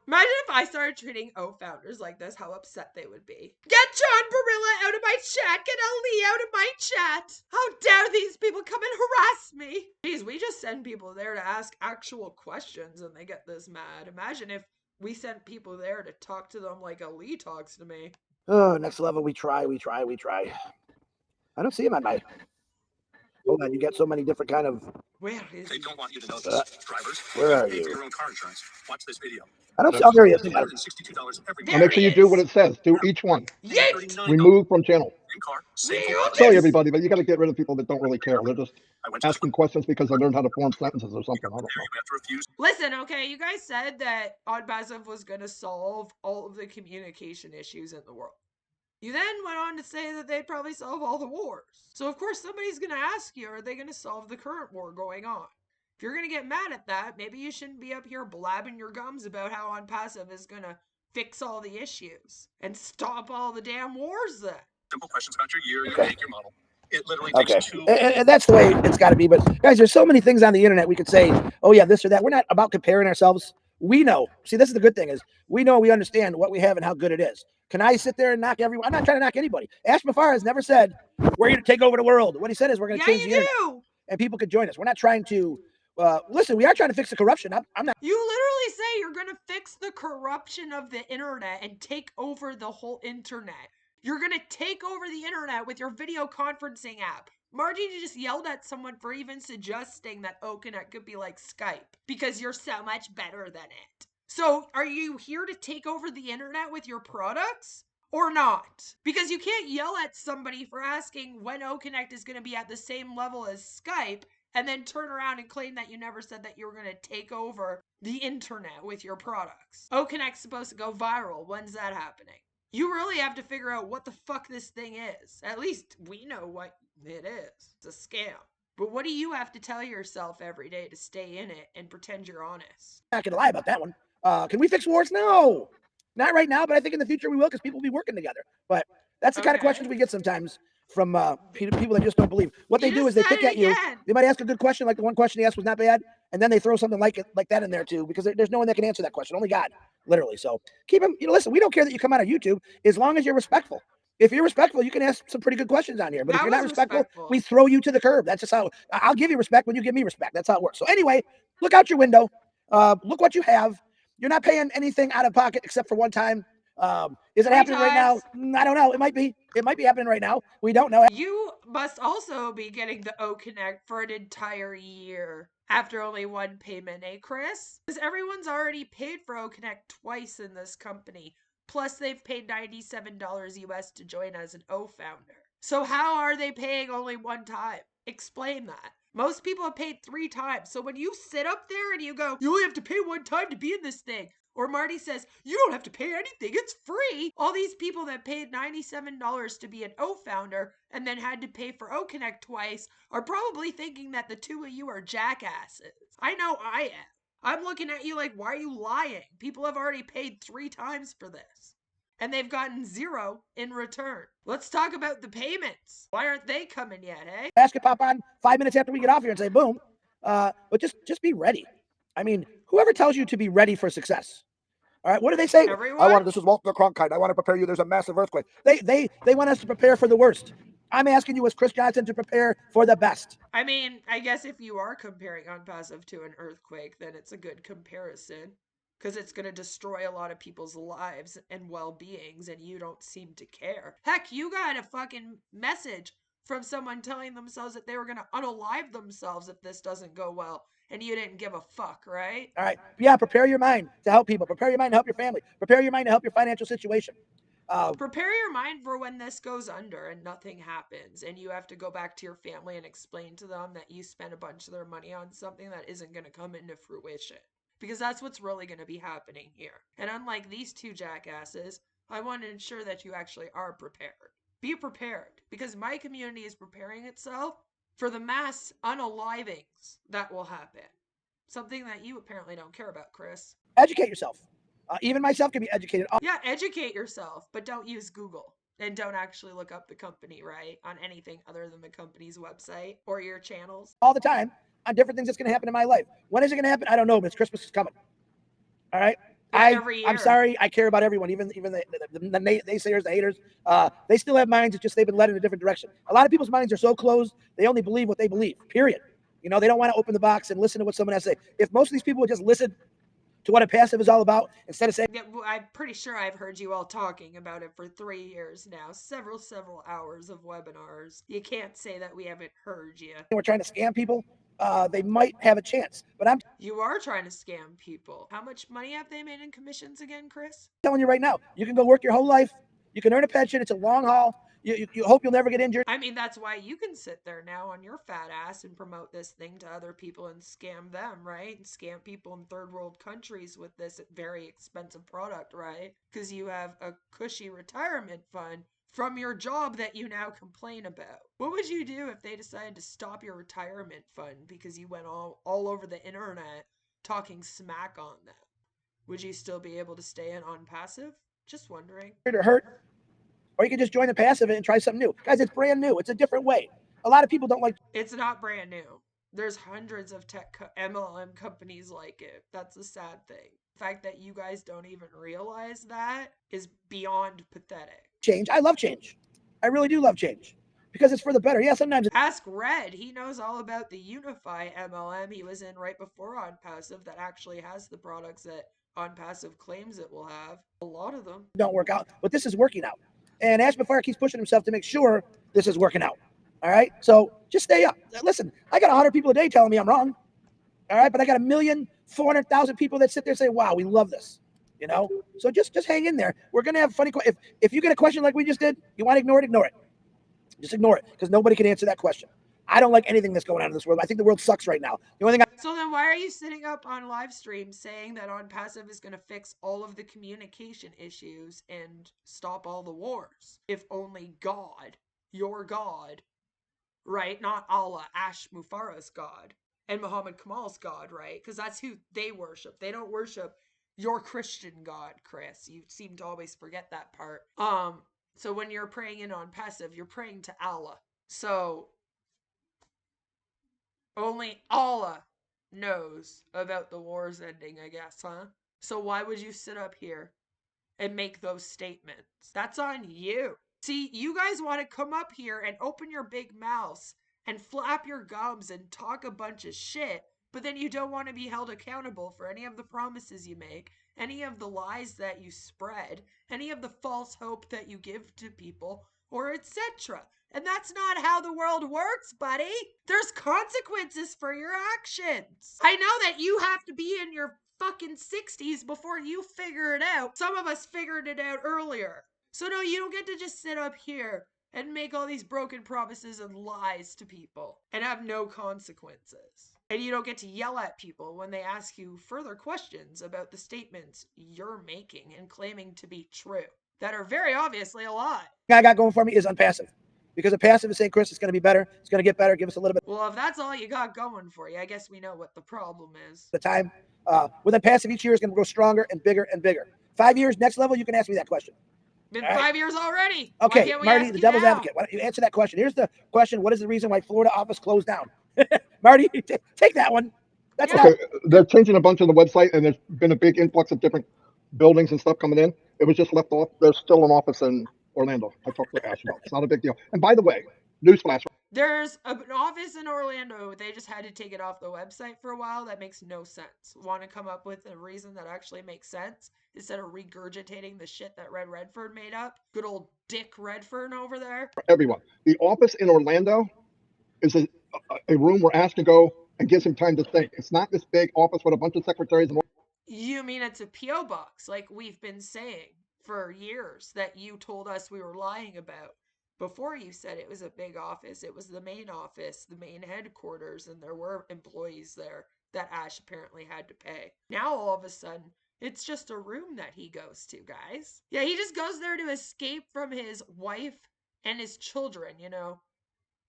Speaker 2: Imagine if I started treating founders like this, how upset they would be. Get John Barilla out of my chat! Get Ali out of my chat! How dare these people come and harass me! Jeez, we just send people there to ask actual questions and they get this mad. Imagine if we sent people there to talk to them like Ali talks to me.
Speaker 3: Oh, Next Level, we try. I don't see him on my. Hold on, you got so many different kind of.
Speaker 2: Where is
Speaker 7: They
Speaker 2: he?
Speaker 7: don't want you to know this. Drivers,
Speaker 3: Where are
Speaker 7: pay for
Speaker 3: you?
Speaker 7: your own car insurance. Watch this video.
Speaker 3: I don't see. Oh, there he is.
Speaker 7: $162 every
Speaker 2: There
Speaker 4: And make sure you do what it says. Do each one.
Speaker 2: Yeet!
Speaker 4: Remove from channel.
Speaker 7: Same car, same
Speaker 2: We
Speaker 7: full
Speaker 2: use
Speaker 4: Sorry,
Speaker 2: this!
Speaker 4: everybody, but you got to get rid of people that don't really care. They're just
Speaker 7: I went to
Speaker 4: asking questions because they learned how to form sentences or something. I don't
Speaker 7: there,
Speaker 4: know.
Speaker 7: you have to refuse.
Speaker 2: Listen, okay, you guys said that Onpassive was going to solve all of the communication issues in the world. You then went on to say that they'd probably solve all the wars. So of course somebody's going to ask you, are they going to solve the current war going on? If you're going to get mad at that, maybe you shouldn't be up here blabbing your gums about how Onpassive is going to fix all the issues and stop all the damn wars then.
Speaker 7: Simple questions about your year, your make, your model. It literally takes two.
Speaker 3: And that's the way it's got to be. But guys, there's so many things on the internet we could say, oh yeah, this or that. We're not about comparing ourselves. We know. See, this is the good thing is we know, we understand what we have and how good it is. Can I sit there and knock everyone? I'm not trying to knock anybody. Ash Mafar has never said we're here to take over the world. What he said is we're going to change the internet, and people could join us. We're not trying to. Listen, we are trying to fix the corruption. I'm not.
Speaker 2: You literally say you're going to fix the corruption of the internet and take over the whole internet. You're going to take over the internet with your video conferencing app. Marty just yelled at someone for even suggesting that Okinet could be like Skype because you're so much better than it. So are you here to take over the internet with your products or not? Because you can't yell at somebody for asking when Okinet is going to be at the same level as Skype and then turn around and claim that you never said that you were going to take over the internet with your products. Okinet's supposed to go viral. When's that happening? You really have to figure out what the fuck this thing is. At least we know what it is. It's a scam. But what do you have to tell yourself every day to stay in it and pretend you're honest?
Speaker 3: I'm not going to lie about that one. Can we fix wars? No, not right now, but I think in the future we will because people will be working together. But that's the kind of questions we get sometimes from people that just don't believe. What they do is they pick at you. They might ask a good question, like the one question he asked was not bad, and then they throw something like that in there too, because there's no one that can answer that question, only God, literally. So keep them. Listen, we don't care that you come out of YouTube as long as you're respectful. If you're respectful, you can ask some pretty good questions on here. But if you're not respectful, we throw you to the curb. That's just how I'll give you respect when you give me respect. That's how it works. So anyway, look out your window. Look what you have. You're not paying anything out of pocket except for one time. Is it happening right now? I don't know. It might be. It might be happening right now. We don't know.
Speaker 2: You must also be getting the Okinet for an entire year after only one payment, eh, Chris? Because everyone's already paid for Okinet twice in this company. Plus, they've paid $97 US to join as an O founder. So how are they paying only one time? Explain that. Most people have paid 3 times. So when you sit up there and you go, you only have to pay 1 time to be in this thing. Or Marty says, you don't have to pay anything. It's free. All these people that paid $97 to be an O founder and then had to pay for Okinet twice are probably thinking that the two of you are jackasses. I know I am. I'm looking at you like, why are you lying? People have already paid 3 times for this. And they've gotten 0 in return. Let's talk about the payments. Why aren't they coming yet, eh?
Speaker 3: Basket pop on 5 minutes after we get off here and say, boom. But just be ready. I mean, whoever tells you to be ready for success. All right, what do they say?
Speaker 2: Everyone?
Speaker 3: This is Walter Cronkite. I want to prepare you. There's a massive earthquake. They want us to prepare for the worst. I'm asking you as Chris Johnson to prepare for the best.
Speaker 2: I mean, I guess if you are comparing Onpassive to an earthquake, then it's a good comparison. Because it's going to destroy a lot of people's lives and well-beings, and you don't seem to care. Heck, you got a fucking message from someone telling themselves that they were going to unalive themselves if this doesn't go well, and you didn't give a fuck, right?
Speaker 3: All right. Yeah, prepare your mind to help people. Prepare your mind to help your family. Prepare your mind to help your financial situation.
Speaker 2: Prepare your mind for when this goes under and nothing happens, and you have to go back to your family and explain to them that you spent a bunch of their money on something that isn't going to come into fruition. Because that's what's really going to be happening here. And unlike these two jackasses, I want to ensure that you actually are prepared. Be prepared, because my community is preparing itself for the mass unalivings that will happen. Something that you apparently don't care about, Chris.
Speaker 3: Educate yourself. Even myself can be educated.
Speaker 2: Yeah, educate yourself, but don't use Google. And don't actually look up the company, right? On anything other than the company's website or your channels.
Speaker 3: All the time. On different things that's going to happen in my life. When is it going to happen? I don't know, but it's Christmas is coming. All right. I'm sorry. I care about everyone, even the naysayers, the haters. They still have minds. It's just they've been led in a different direction. A lot of people's minds are so closed. They only believe what they believe, period. They don't want to open the box and listen to what someone has to say. If most of these people would just listen to what Onpassive is all about instead of saying,
Speaker 2: yeah, I'm pretty sure I've heard you all talking about it for 3 years now, several hours of webinars. You can't say that we haven't heard you.
Speaker 3: We're trying to scam people. They might have a chance, but
Speaker 2: you are trying to scam people. How much money have they made in commissions again, Chris?
Speaker 3: I'm telling you right now, you can go work your whole life. You can earn a pension. It's a long haul. You hope you'll never get injured.
Speaker 2: I mean, that's why you can sit there now on your fat ass and promote this thing to other people and scam them, right? And scam people in third world countries with this very expensive product, right? Because you have a cushy retirement fund from your job that you now complain about. What would you do if they decided to stop your retirement fund because you went all over the internet talking smack on them? Would you still be able to stay in Onpassive? Just wondering.
Speaker 3: Or hurt. Or you can just join Onpassive and try something new. Guys, it's brand new. It's a different way. A lot of people don't like.
Speaker 2: It's not brand new. There's hundreds of MLM companies like it. That's the sad thing. The fact that you guys don't even realize that is beyond pathetic.
Speaker 3: Change. I love change. I really do love change. Because it's for the better. Yeah, sometimes.
Speaker 2: Ask Red. He knows all about the Unify MLM he was in right before Onpassive that actually has the products that Onpassive claims it will have. A lot of them
Speaker 3: don't work out, but this is working out. And Ash Before keeps pushing himself to make sure this is working out. All right. So just stay up. Listen, I got 100 people a day telling me I'm wrong. All right. But I got 1,400,000 people that sit there and say, wow, we love this. So just hang in there. We're going to have funny. If you get a question like we just did, you want to ignore it. Just ignore it because nobody can answer that question. I don't like anything that's going on in this world. I think the world sucks right now. The only thing
Speaker 2: So then why are you sitting up on live stream saying that Onpassive is going to fix all of the communication issues and stop all the wars? If only God, your God, right? Not Allah, Ash Mufara's God, and Muhammad Kamal's God, right? Because that's who they worship. They don't worship your Christian God, Chris. You seem to always forget that part. So when you're praying in Onpassive, you're praying to Allah. So only Allah knows about the wars ending, I guess, huh? So why would you sit up here and make those statements? That's on you. See, you guys want to come up here and open your big mouths and flap your gums and talk a bunch of shit, but then you don't want to be held accountable for any of the promises you make, any of the lies that you spread, any of the false hope that you give to people, or etc. And that's not how the world works, buddy. There's consequences for your actions. I know that you have to be in your fucking 60s before you figure it out. Some of us figured it out earlier. So no, you don't get to just sit up here and make all these broken promises and lies to people and have no consequences. And you don't get to yell at people when they ask you further questions about the statements you're making and claiming to be true that are very obviously a lie.
Speaker 3: I got going for me is Onpassive. Because Onpassive is saying, Chris, it's going to be better. It's going to get better. Give us a little bit.
Speaker 2: Well, if that's all you got going for you, I guess we know what the problem is.
Speaker 3: The time with Onpassive each year is going to grow stronger and bigger and bigger. 5 years, next level, you can ask me that question.
Speaker 2: Been 5 years already.
Speaker 3: Okay, Marty, the devil's advocate. Why don't you answer that question? Here's the question. What is the reason why Florida office closed down? Marty, take that one. That's
Speaker 4: okay. They're changing a bunch of the website, and there's been a big influx of different buildings and stuff coming in. It was just left off. There's still an office in Orlando. I talked to Ash about it. It's not a big deal. And by the way, newsflash.
Speaker 2: There's an office in Orlando. They just had to take it off the website for a while. That makes no sense. Want to come up with a reason that actually makes sense instead of regurgitating the shit that Red Redford made up? Good old Dick Redford over there.
Speaker 4: Everyone. The office in Orlando is a room where Ash can go and gives him time to think. It's not this big office with a bunch of secretaries.
Speaker 2: You mean it's a P.O. box, like we've been saying for years that you told us we were lying about. Before you said it was a big office, it was the main office, the main headquarters, and there were employees there that Ash apparently had to pay. Now all of a sudden, it's just a room that he goes to, guys. Yeah, he just goes there to escape from his wife and his children, you know.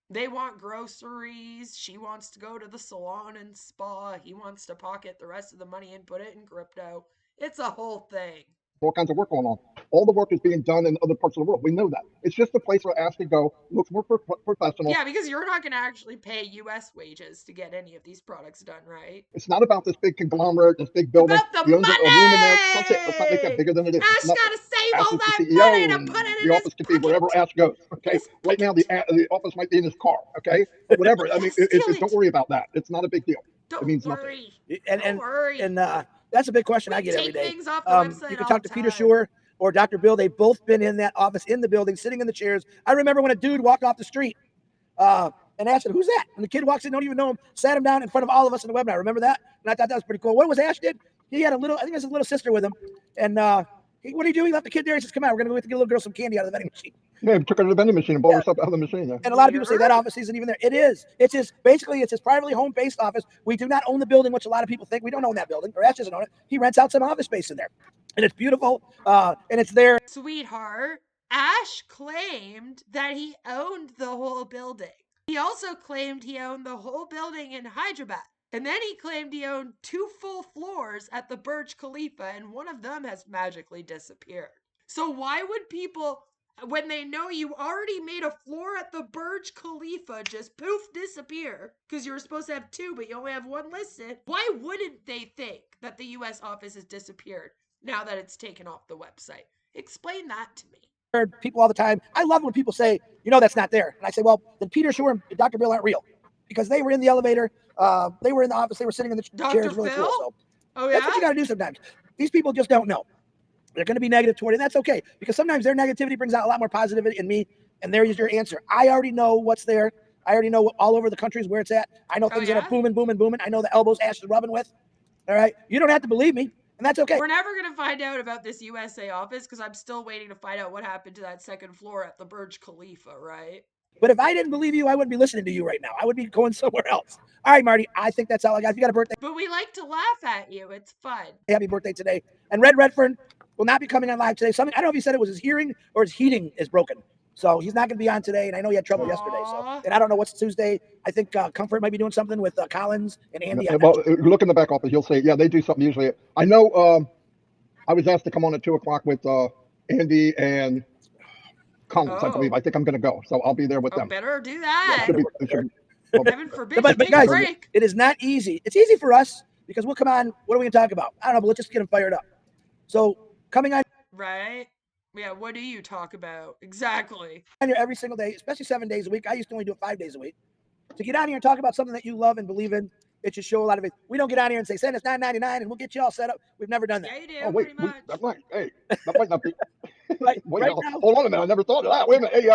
Speaker 2: They want groceries. She wants to go to the salon and spa. He wants to pocket the rest of the money and put it in crypto. It's a whole thing.
Speaker 4: All kinds of work going on. All the work is being done in other parts of the world. We know that. It's just a place where Ash can go, looks more professional.
Speaker 2: Yeah, because you're not going to actually pay U.S. wages to get any of these products done, right?
Speaker 4: It's not about this big conglomerate, this big building.
Speaker 2: It's about the money!
Speaker 4: A room in there. That's it. Let's not make that bigger than it is.
Speaker 2: Ash got to save
Speaker 4: Ash
Speaker 2: all that
Speaker 4: the CEO,
Speaker 2: money to put it in
Speaker 4: the
Speaker 2: his
Speaker 4: office could
Speaker 2: pocket.
Speaker 4: be wherever Ash goes. Okay. Right now, the office might be in his car. Okay. But whatever. I mean, don't worry about that. It's not a big deal.
Speaker 2: Don't
Speaker 4: it means
Speaker 2: worry.
Speaker 4: Nothing.
Speaker 2: Don't worry.
Speaker 3: And that's a big question I get every day.
Speaker 2: Things off the website
Speaker 3: you can talk to Peter Shore or Dr. Bill. They've both been in that office, in the building, sitting in the chairs. I remember when a dude walked off the street and asked him, "Who's that?" And the kid walks in, don't even know him, sat him down in front of all of us in the webinar. Remember that? And I thought that was pretty cool. What was Ash did? He had I think it was his little sister with him. And what do you do? He left the kid there. He says, "Come on, we're going to go get the little girl some candy out of the vending machine."
Speaker 4: Yeah, he took her to the vending machine and bought her stuff out of the machine. Yeah.
Speaker 3: And a lot of people say that office isn't even there. It is. It's his privately home-based office. We do not own the building, which a lot of people think. We don't own that building. Or Ash doesn't own it. He rents out some office space in there. And it's beautiful. And it's there.
Speaker 2: Sweetheart, Ash claimed that he owned the whole building. He also claimed he owned the whole building in Hyderabad. And then he claimed he owned 2 full floors at the Burj Khalifa, and one of them has magically disappeared. So why would people, when they know you already made a floor at the Burj Khalifa, just poof, disappear? Because you were supposed to have 2, but you only have 1 listed. Why wouldn't they think that the U.S. office has disappeared now that it's taken off the website? Explain that to me.
Speaker 3: People all the time. I love when people say, that's not there. And I say, well, then Peter Shore and Dr. Bill aren't real, because they were in the elevator. They were in the office. They were sitting in the chairs. Really cool. So that's what you got to do sometimes. These people just don't know. They're going to be negative toward it. And that's okay, because sometimes their negativity brings out a lot more positivity in me. And there is your answer. I already know what's there. I already know all over the countries where it's at. I know things that are booming, booming, booming. I know the elbows Ash is rubbing with. All right. You don't have to believe me. And that's okay.
Speaker 2: We're never going to find out about this USA office, because I'm still waiting to find out what happened to that 2nd floor at the Burj Khalifa, right?
Speaker 3: But if I didn't believe you, I wouldn't be listening to you right now. I would be going somewhere else. All right, Marty, I think that's all I got. If you got a birthday.
Speaker 2: But we like to laugh at you. It's fun.
Speaker 3: Happy birthday today. And Red Redford will not be coming on live today. I don't know if he said it was his hearing or his heating is broken. So he's not going to be on today. And I know he had trouble yesterday. So, and I don't know what's Tuesday. I think Comfort might be doing something with Collins and Andy.
Speaker 4: Well, look in the back office. You'll see. Yeah, they do something usually. I know I was asked to come on at 2:00 with Andy and Collins, I believe. I think I'm going to go. So I'll be there with them.
Speaker 2: Better do that. Heaven forbid.
Speaker 3: But guys, it is not easy. It's easy for us because we'll come on. What are we going to talk about? I don't know, but let's just get them fired up. So coming on.
Speaker 2: Right. Yeah, what do you talk about? Exactly.
Speaker 3: On here every single day, especially 7 days a week. I used to only do it 5 days a week. To get on here and talk about something that you love and believe in, it should show a lot of it. We don't get on here and say, send us $9.99 and we'll get you all set up. We've never done that.
Speaker 2: Yeah, you do.
Speaker 4: Oh, wait. That might, hey, that might not be.
Speaker 3: right now,
Speaker 4: hold on a minute. I never thought of that. Wait a minute. Hey,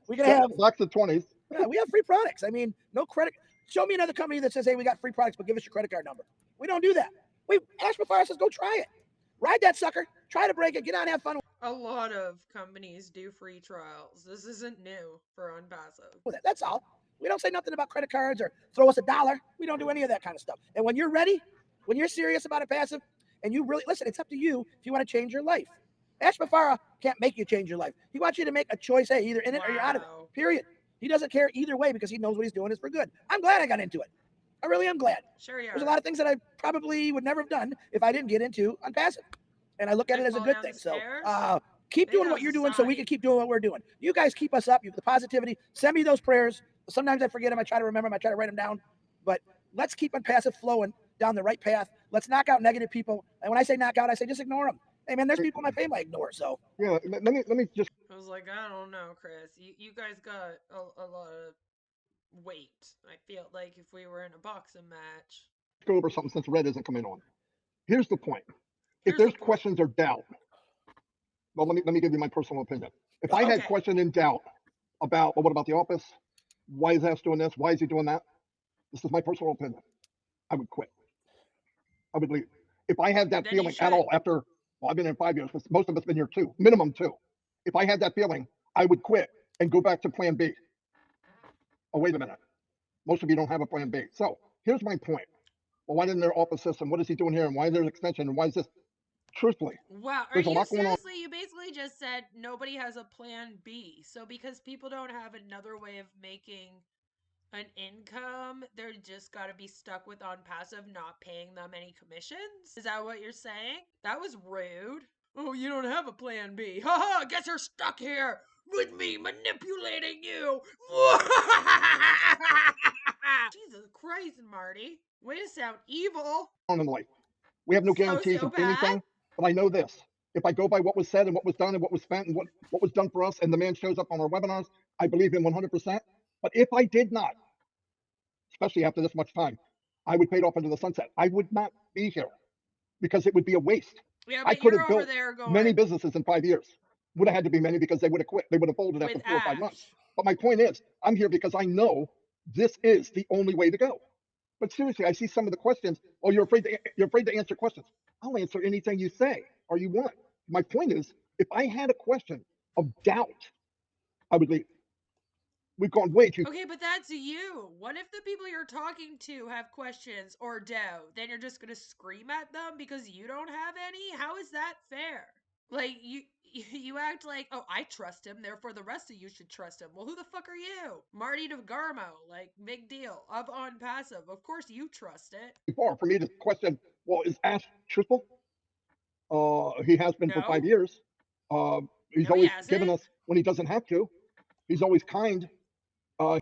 Speaker 3: we're going to have
Speaker 4: blacks at 20s.
Speaker 3: Yeah, we have free products. I mean, no credit. Show me another company that says, hey, we got free products, but give us your credit card number. We don't do that. Ash before says, go try it. Ride that sucker. Try to break it. Get on, have fun.
Speaker 2: A lot of companies do free trials. This isn't new for Onpassive.
Speaker 3: That's all. We don't say nothing about credit cards or throw us $1. We don't do any of that kind of stuff. And when you're ready, when you're serious about Onpassive, and you really listen, it's up to you if you want to change your life. Ash Bafara can't make you change your life. He wants you to make a choice. Hey, either in it or you're out of it. Period. He doesn't care either way because he knows what he's doing is for good. I'm glad I got into it. I really am glad.
Speaker 2: Sure, yeah.
Speaker 3: There's a lot of things that I probably would never have done if I didn't get into Onpassive. And I look at it as a good thing. So keep doing what you're doing so we can keep doing what we're doing. You guys keep us up. You have the positivity. Send me those prayers. Sometimes I forget them. I try to remember them. I try to write them down. But let's keep Onpassive flowing down the right path. Let's knock out negative people. And when I say knock out, I say just ignore them. Hey man, there's people in my family I ignore. So
Speaker 4: yeah, let me just.
Speaker 2: I was like, I don't know, Chris. You guys got a lot of weight. I feel like if we were in a boxing match.
Speaker 4: Go over something since Red isn't coming on. Here's the point. If there's questions or doubt, well, let me give you my personal opinion. If I had question and doubt about, well, what about the office? Why is Ash doing this? Why is he doing that? This is my personal opinion. I would quit. I would leave. If I had that feeling at all after, well, I've been in 5 years, but most of us been here 2, minimum 2. If I had that feeling, I would quit and go back to plan B. Oh, wait a minute. Most of you don't have a plan B. So here's my point. Well, why didn't their office system? What is he doing here? And why is there an extension? And why is this? Truthfully.
Speaker 2: Wow. Are you seriously? You basically just said nobody has a plan B. So because people don't have another way of making an income, they're just got to be stuck with Onpassive not paying them any commissions? Is that what you're saying? That was rude. Oh, you don't have a plan B. Haha, guess you're stuck here with me manipulating you. Jesus Christ, Marty. Way to sound evil.
Speaker 4: In life. We have no guarantees of anything, but I know this. If I go by what was said and what was done and what was spent and what was done for us, and the man shows up on our webinars, I believe him 100%. But if I did not, especially after this much time, I would fade off into the sunset. I would not be here because it would be a waste.
Speaker 2: Yeah,
Speaker 4: I could have built many businesses in 5 years. Would have had to be many because they would have quit. They would have folded after 4 or 5 months. But my point is, I'm here because I know this is the only way to go. But seriously, I see some of the questions. Oh, you're afraid to answer questions. I'll answer anything you say or you want. My point is, if I had a question of doubt, I would leave. We've gone way too.
Speaker 2: Okay, but that's you. What if the people you're talking to have questions or doubt? Then you're just gonna scream at them because you don't have any? How is that fair? Like, you act like, oh, I trust him, therefore the rest of you should trust him. Well, who the fuck are you? Marty DeGarmo, like, big deal. Of Onpassive. Of course you trust it.
Speaker 4: Far for me to question, well, is Ash truthful? He has been for 5 years. He's always given us when he doesn't have to. He's always kind.
Speaker 2: No,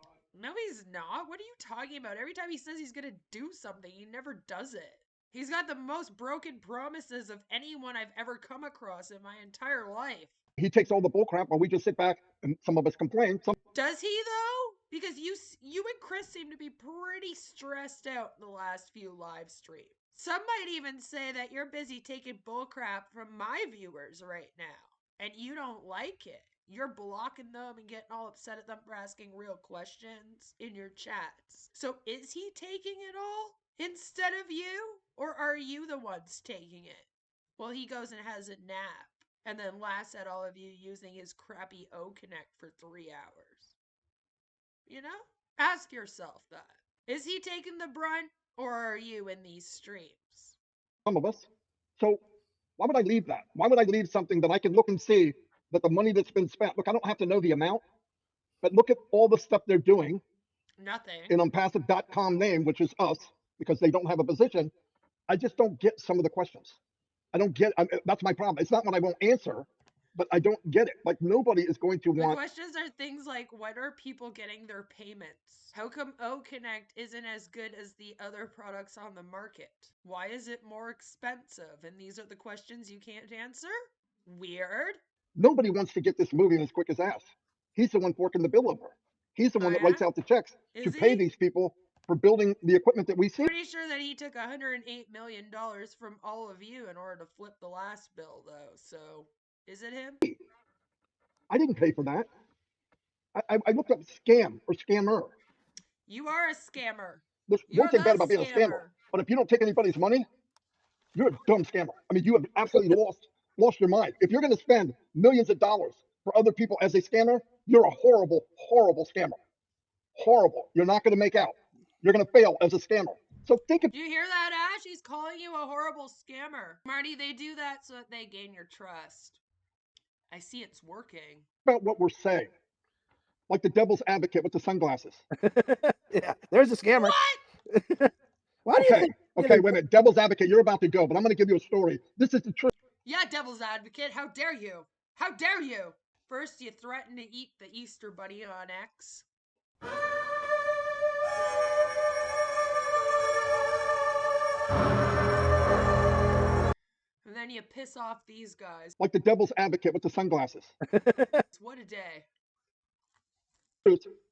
Speaker 2: he's not. What are you talking about? Every time he says he's gonna do something, he never does it. He's got the most broken promises of anyone I've ever come across in my entire life.
Speaker 4: He takes all the bullcrap while we just sit back and some of us complain.
Speaker 2: Does he though? Because you and Chris seem to be pretty stressed out in the last few live streams. Some might even say that you're busy taking bullcrap from my viewers right now, and you don't like it. You're blocking them and getting all upset at them for asking real questions in your chats. So is he taking it all instead of you? Or are you the ones taking it? Well, he goes and has a nap and then laughs at all of you using his crappy O-Connect for 3 hours. You know? Ask yourself that. Is he taking the brunt or are you in these streams?
Speaker 4: Some of us. So why would I leave that? Why would I leave something that I can look and see that the money that's been spent, look, I don't have to know the amount, but look at all the stuff they're doing.
Speaker 2: Nothing.
Speaker 4: In onpassive.com name, which is us, because they don't have a position. I just don't get some of the questions. I don't get, that's my problem. It's not what I won't answer, but I don't get it. Like nobody is going to want.
Speaker 2: The questions are things like, when are people getting their payments? How come O-Connect isn't as good as the other products on the market? Why is it more expensive? And these are the questions you can't answer? Weird.
Speaker 4: Nobody wants to get this moving as quick as Ash. He's the one forking the bill over. He's the one that writes out the checks to pay these people for building the equipment that we see.
Speaker 2: Pretty sure that he took $108 million from all of you in order to flip the last bill, though. So, is it him?
Speaker 4: I didn't pay for that. I looked up scam or scammer.
Speaker 2: You are a scammer.
Speaker 4: There's one thing bad about being a scammer, but if you don't take anybody's money, you're a dumb scammer. I mean, you have absolutely lost your mind. If you're going to spend millions of dollars for other people as a scammer, you're a horrible, horrible scammer. Horrible. You're not going to make out. You're going to fail as a scammer. So think of.
Speaker 2: Do you hear that, Ash? He's calling you a horrible scammer. Marty, they do that so that they gain your trust. I see it's working.
Speaker 4: About what we're saying. Like the devil's advocate with the sunglasses.
Speaker 3: Yeah, there's a scammer.
Speaker 2: What?
Speaker 3: Why do you think?
Speaker 4: Okay, wait a minute. Devil's advocate, you're about to go, but I'm going to give you a story. This is the truth.
Speaker 2: Yeah, devil's advocate. How dare you? How dare you? First, you threaten to eat the Easter Bunny on X. And then then you piss off these guys.
Speaker 4: Like the devil's advocate with the sunglasses.
Speaker 2: What a day.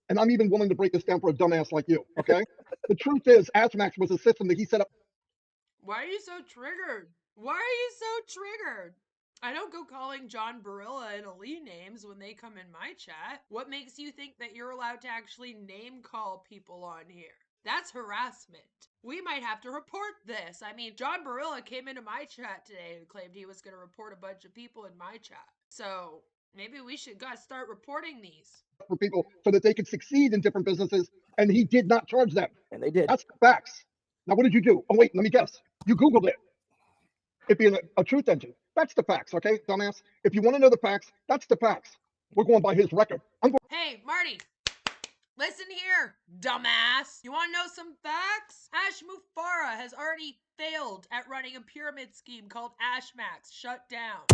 Speaker 4: And I'm even willing to break this down for a dumbass like you, okay? The truth is, ASMAX was a system that he set up.
Speaker 2: Why are you so triggered? Why are you so triggered? I don't go calling John Barilla and Ali names when they come in my chat. What makes you think that you're allowed to actually name call people on here? That's harassment. We might have to report this. I mean, John Barilla came into my chat today and claimed he was going to report a bunch of people in my chat. So maybe we should start reporting these.
Speaker 4: For people so that they could succeed in different businesses, and he did not charge them.
Speaker 3: And they did.
Speaker 4: That's the facts. Now, what did you do? Oh, wait, let me guess. You Googled it. It being a truth engine. That's the facts, okay, dumbass? If you want to know the facts, that's the facts. We're going by his record.
Speaker 2: Hey, Marty. Listen here, dumbass. You want to know some facts? Ash Mufareh has already failed at running a pyramid scheme called AshMax. Shut down.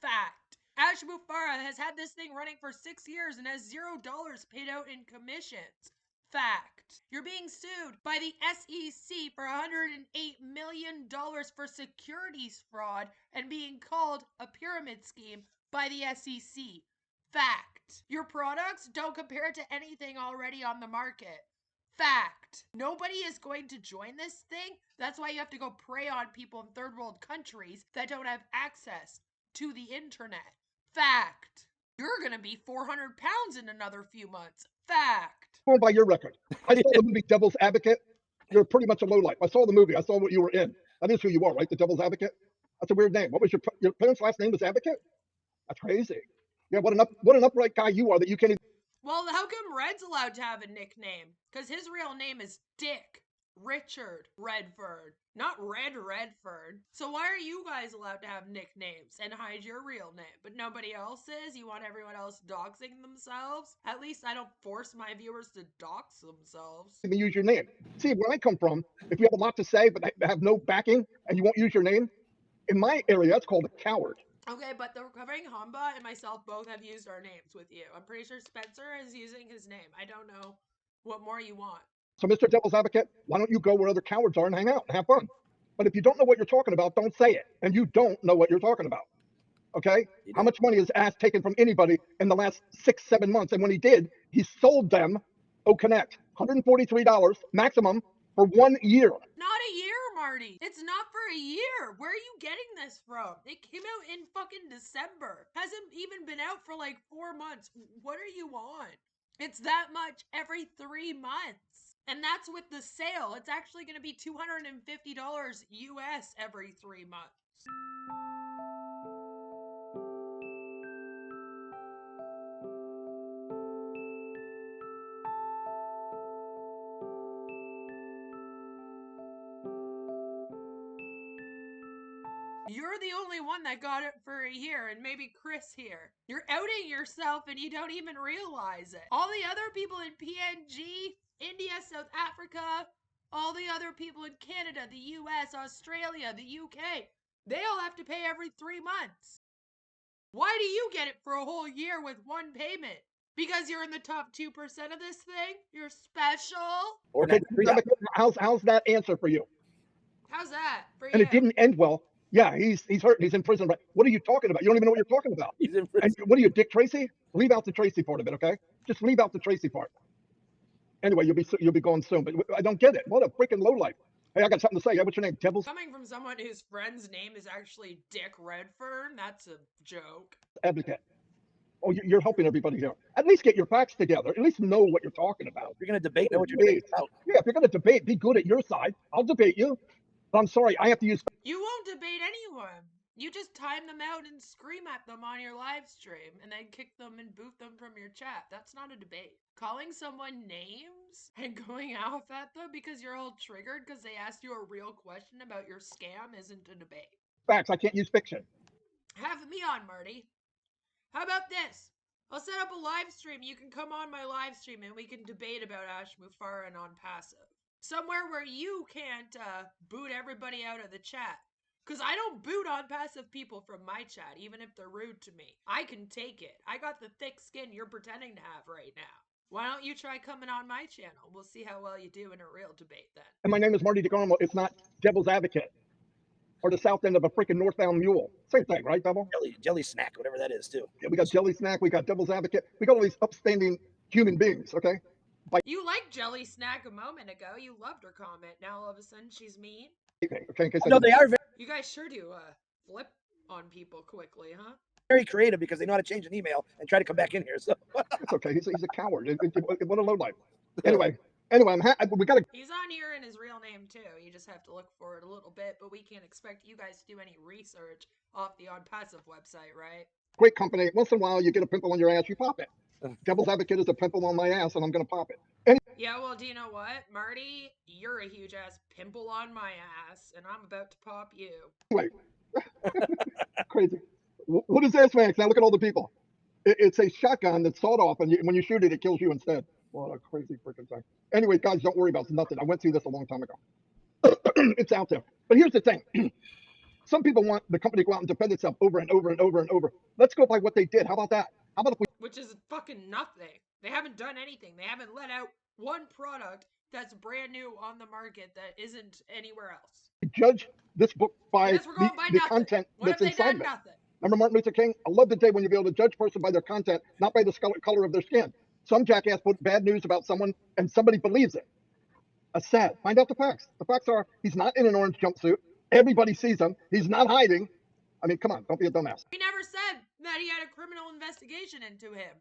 Speaker 2: Fact. Ash Mufareh has had this thing running for 6 years and has $0 paid out in commissions. Fact. You're being sued by the SEC for $108 million for securities fraud and being called a pyramid scheme by the SEC. Fact. Your products don't compare to anything already on the market. Fact. Nobody is going to join this thing. That's why you have to go prey on people in third world countries that don't have access to the internet. Fact. You're going to be 400 pounds in another few months. Fact.
Speaker 4: Going by your record. I saw the movie Devil's Advocate. You're pretty much a lowlife. I saw the movie. I saw what you were in. That is who you are, right? The Devil's Advocate. That's a weird name. What was your parents' last name? Was Advocate? That's crazy. Yeah, what an upright guy you are that you can't even.
Speaker 2: Well, how come Red's allowed to have a nickname? Because his real name is Dick Richard Redford, not Red Redford. So why are you guys allowed to have nicknames and hide your real name, but nobody else is? You want everyone else doxing themselves? At least I don't force my viewers to dox themselves.
Speaker 4: Even use your name. See, where I come from, if you have a lot to say but have no backing and you won't use your name, in my area, that's called a coward.
Speaker 2: Okay, but the Recovering Hamba and myself both have used our names with you. I'm pretty sure Spencer is using his name. I don't know what more you want.
Speaker 4: So, Mr. Devil's Advocate, why don't you go where other cowards are and hang out and have fun? But if you don't know what you're talking about, don't say it. And you don't know what you're talking about. Okay? How much money has Ash taken from anybody in the last 6-7 months? And when he did, he sold them Connect, $143 maximum for 1 year.
Speaker 2: Not a year, Marty. It's not for a year. Where are you getting this from? It came out in fucking December. Hasn't even been out for like 4 months. What are you on? It's that much every 3 months. And that's with the sale. It's actually going to be $250 US every 3 months. You're the only one that got it for a year, and maybe Chris here. You're outing yourself and you don't even realize it. All the other people in PNG, India, South Africa, all the other people in Canada, the US, Australia, the UK, they all have to pay every 3 months. Why do you get it for a whole year with one payment? Because you're in the top 2% of this thing? You're special?
Speaker 4: Okay, how's that answer for you?
Speaker 2: How's that for you?
Speaker 4: And it didn't end well. Yeah, he's hurt. He's in prison. Right? What are you talking about? You don't even know what you're talking about.
Speaker 3: He's in prison.
Speaker 4: And what are you, Dick Tracy? Leave out the Tracy part of it, okay? Just leave out the Tracy part. Anyway, you'll be going soon. But I don't get it. What a freaking lowlife. Hey, I got something to say. Yeah, what's your name? Devils?
Speaker 2: Coming from someone whose friend's name is actually Dick Redfern, that's a joke.
Speaker 4: Advocate. Oh, you're helping everybody here. At least get your facts together. At least know what you're talking about.
Speaker 3: If you're going to debate, know what you're debating about.
Speaker 4: Yeah, if you're going to debate, be good at your side. I'll debate you. But I'm sorry, I have to use.
Speaker 2: You won't debate anyone. You just time them out and scream at them on your live stream and then kick them and boot them from your chat. That's not a debate. Calling someone names and going off at them because you're all triggered because they asked you a real question about your scam isn't a debate.
Speaker 4: Facts, I can't use fiction.
Speaker 2: Have me on, Marty. How about this? I'll set up a live stream. You can come on my live stream and we can debate about Ash Mufareh and Onpassive. Somewhere where you can't boot everybody out of the chat. Because I don't boot Onpassive people from my chat, even if they're rude to me. I can take it. I got the thick skin you're pretending to have right now. Why don't you try coming on my channel? We'll see how well you do in a real debate then.
Speaker 4: And my name is Marty DeGarmo. It's not Devil's Advocate or the south end of a freaking northbound mule. Same thing, right, Devil?
Speaker 3: Jelly snack, whatever that is, too.
Speaker 4: Yeah, we got Jelly Snack. We got Devil's Advocate. We got all these upstanding human beings, okay?
Speaker 2: You liked Jelly Snack a moment ago. You loved her comment. Now all of a sudden she's mean.
Speaker 4: Okay,
Speaker 3: no, they are
Speaker 2: you guys sure do flip on people quickly, huh?
Speaker 3: Very creative because they know how to change an email and try to come back in here. So
Speaker 4: it's okay. He's a coward. What a low life. Anyway, we gotta.
Speaker 2: He's on here in his real name too. You just have to look for it a little bit, but we can't expect you guys to do any research off the Onpassive website, right?
Speaker 4: Great company. Once in a while, you get a pimple on your ass, you pop it. Devil's Advocate is a pimple on my ass, and I'm gonna pop it.
Speaker 2: Yeah, well, do you know what, Marty? You're a huge ass pimple on my ass, and I'm about to pop you.
Speaker 4: Wait. Crazy. What is this, Max? Now look at all the people. It's a shotgun that's sawed off, and when you shoot it, it kills you instead. What a crazy freaking thing. Anyway, guys, don't worry about it. It's nothing. I went through this a long time ago. It's out there. But here's the thing. Some people want the company to go out and defend itself over and over and over and over. Let's go by what they did. How about that? How about if we...
Speaker 2: Which is fucking nothing. They haven't done anything. They haven't let out one product that's brand new on the market that isn't anywhere else.
Speaker 4: Judge this book by the content that's inside of it.
Speaker 2: Nothing?
Speaker 4: Remember Martin Luther King? I love the day when you'll be able to judge a person by their content, not by the color of their skin. Some jackass put bad news about someone and somebody believes it. That's sad. Find out the facts. The facts are he's not in an orange jumpsuit. Everybody sees him. He's not hiding. I mean, come on, don't be a dumbass.
Speaker 2: We never said that he had a criminal investigation into him.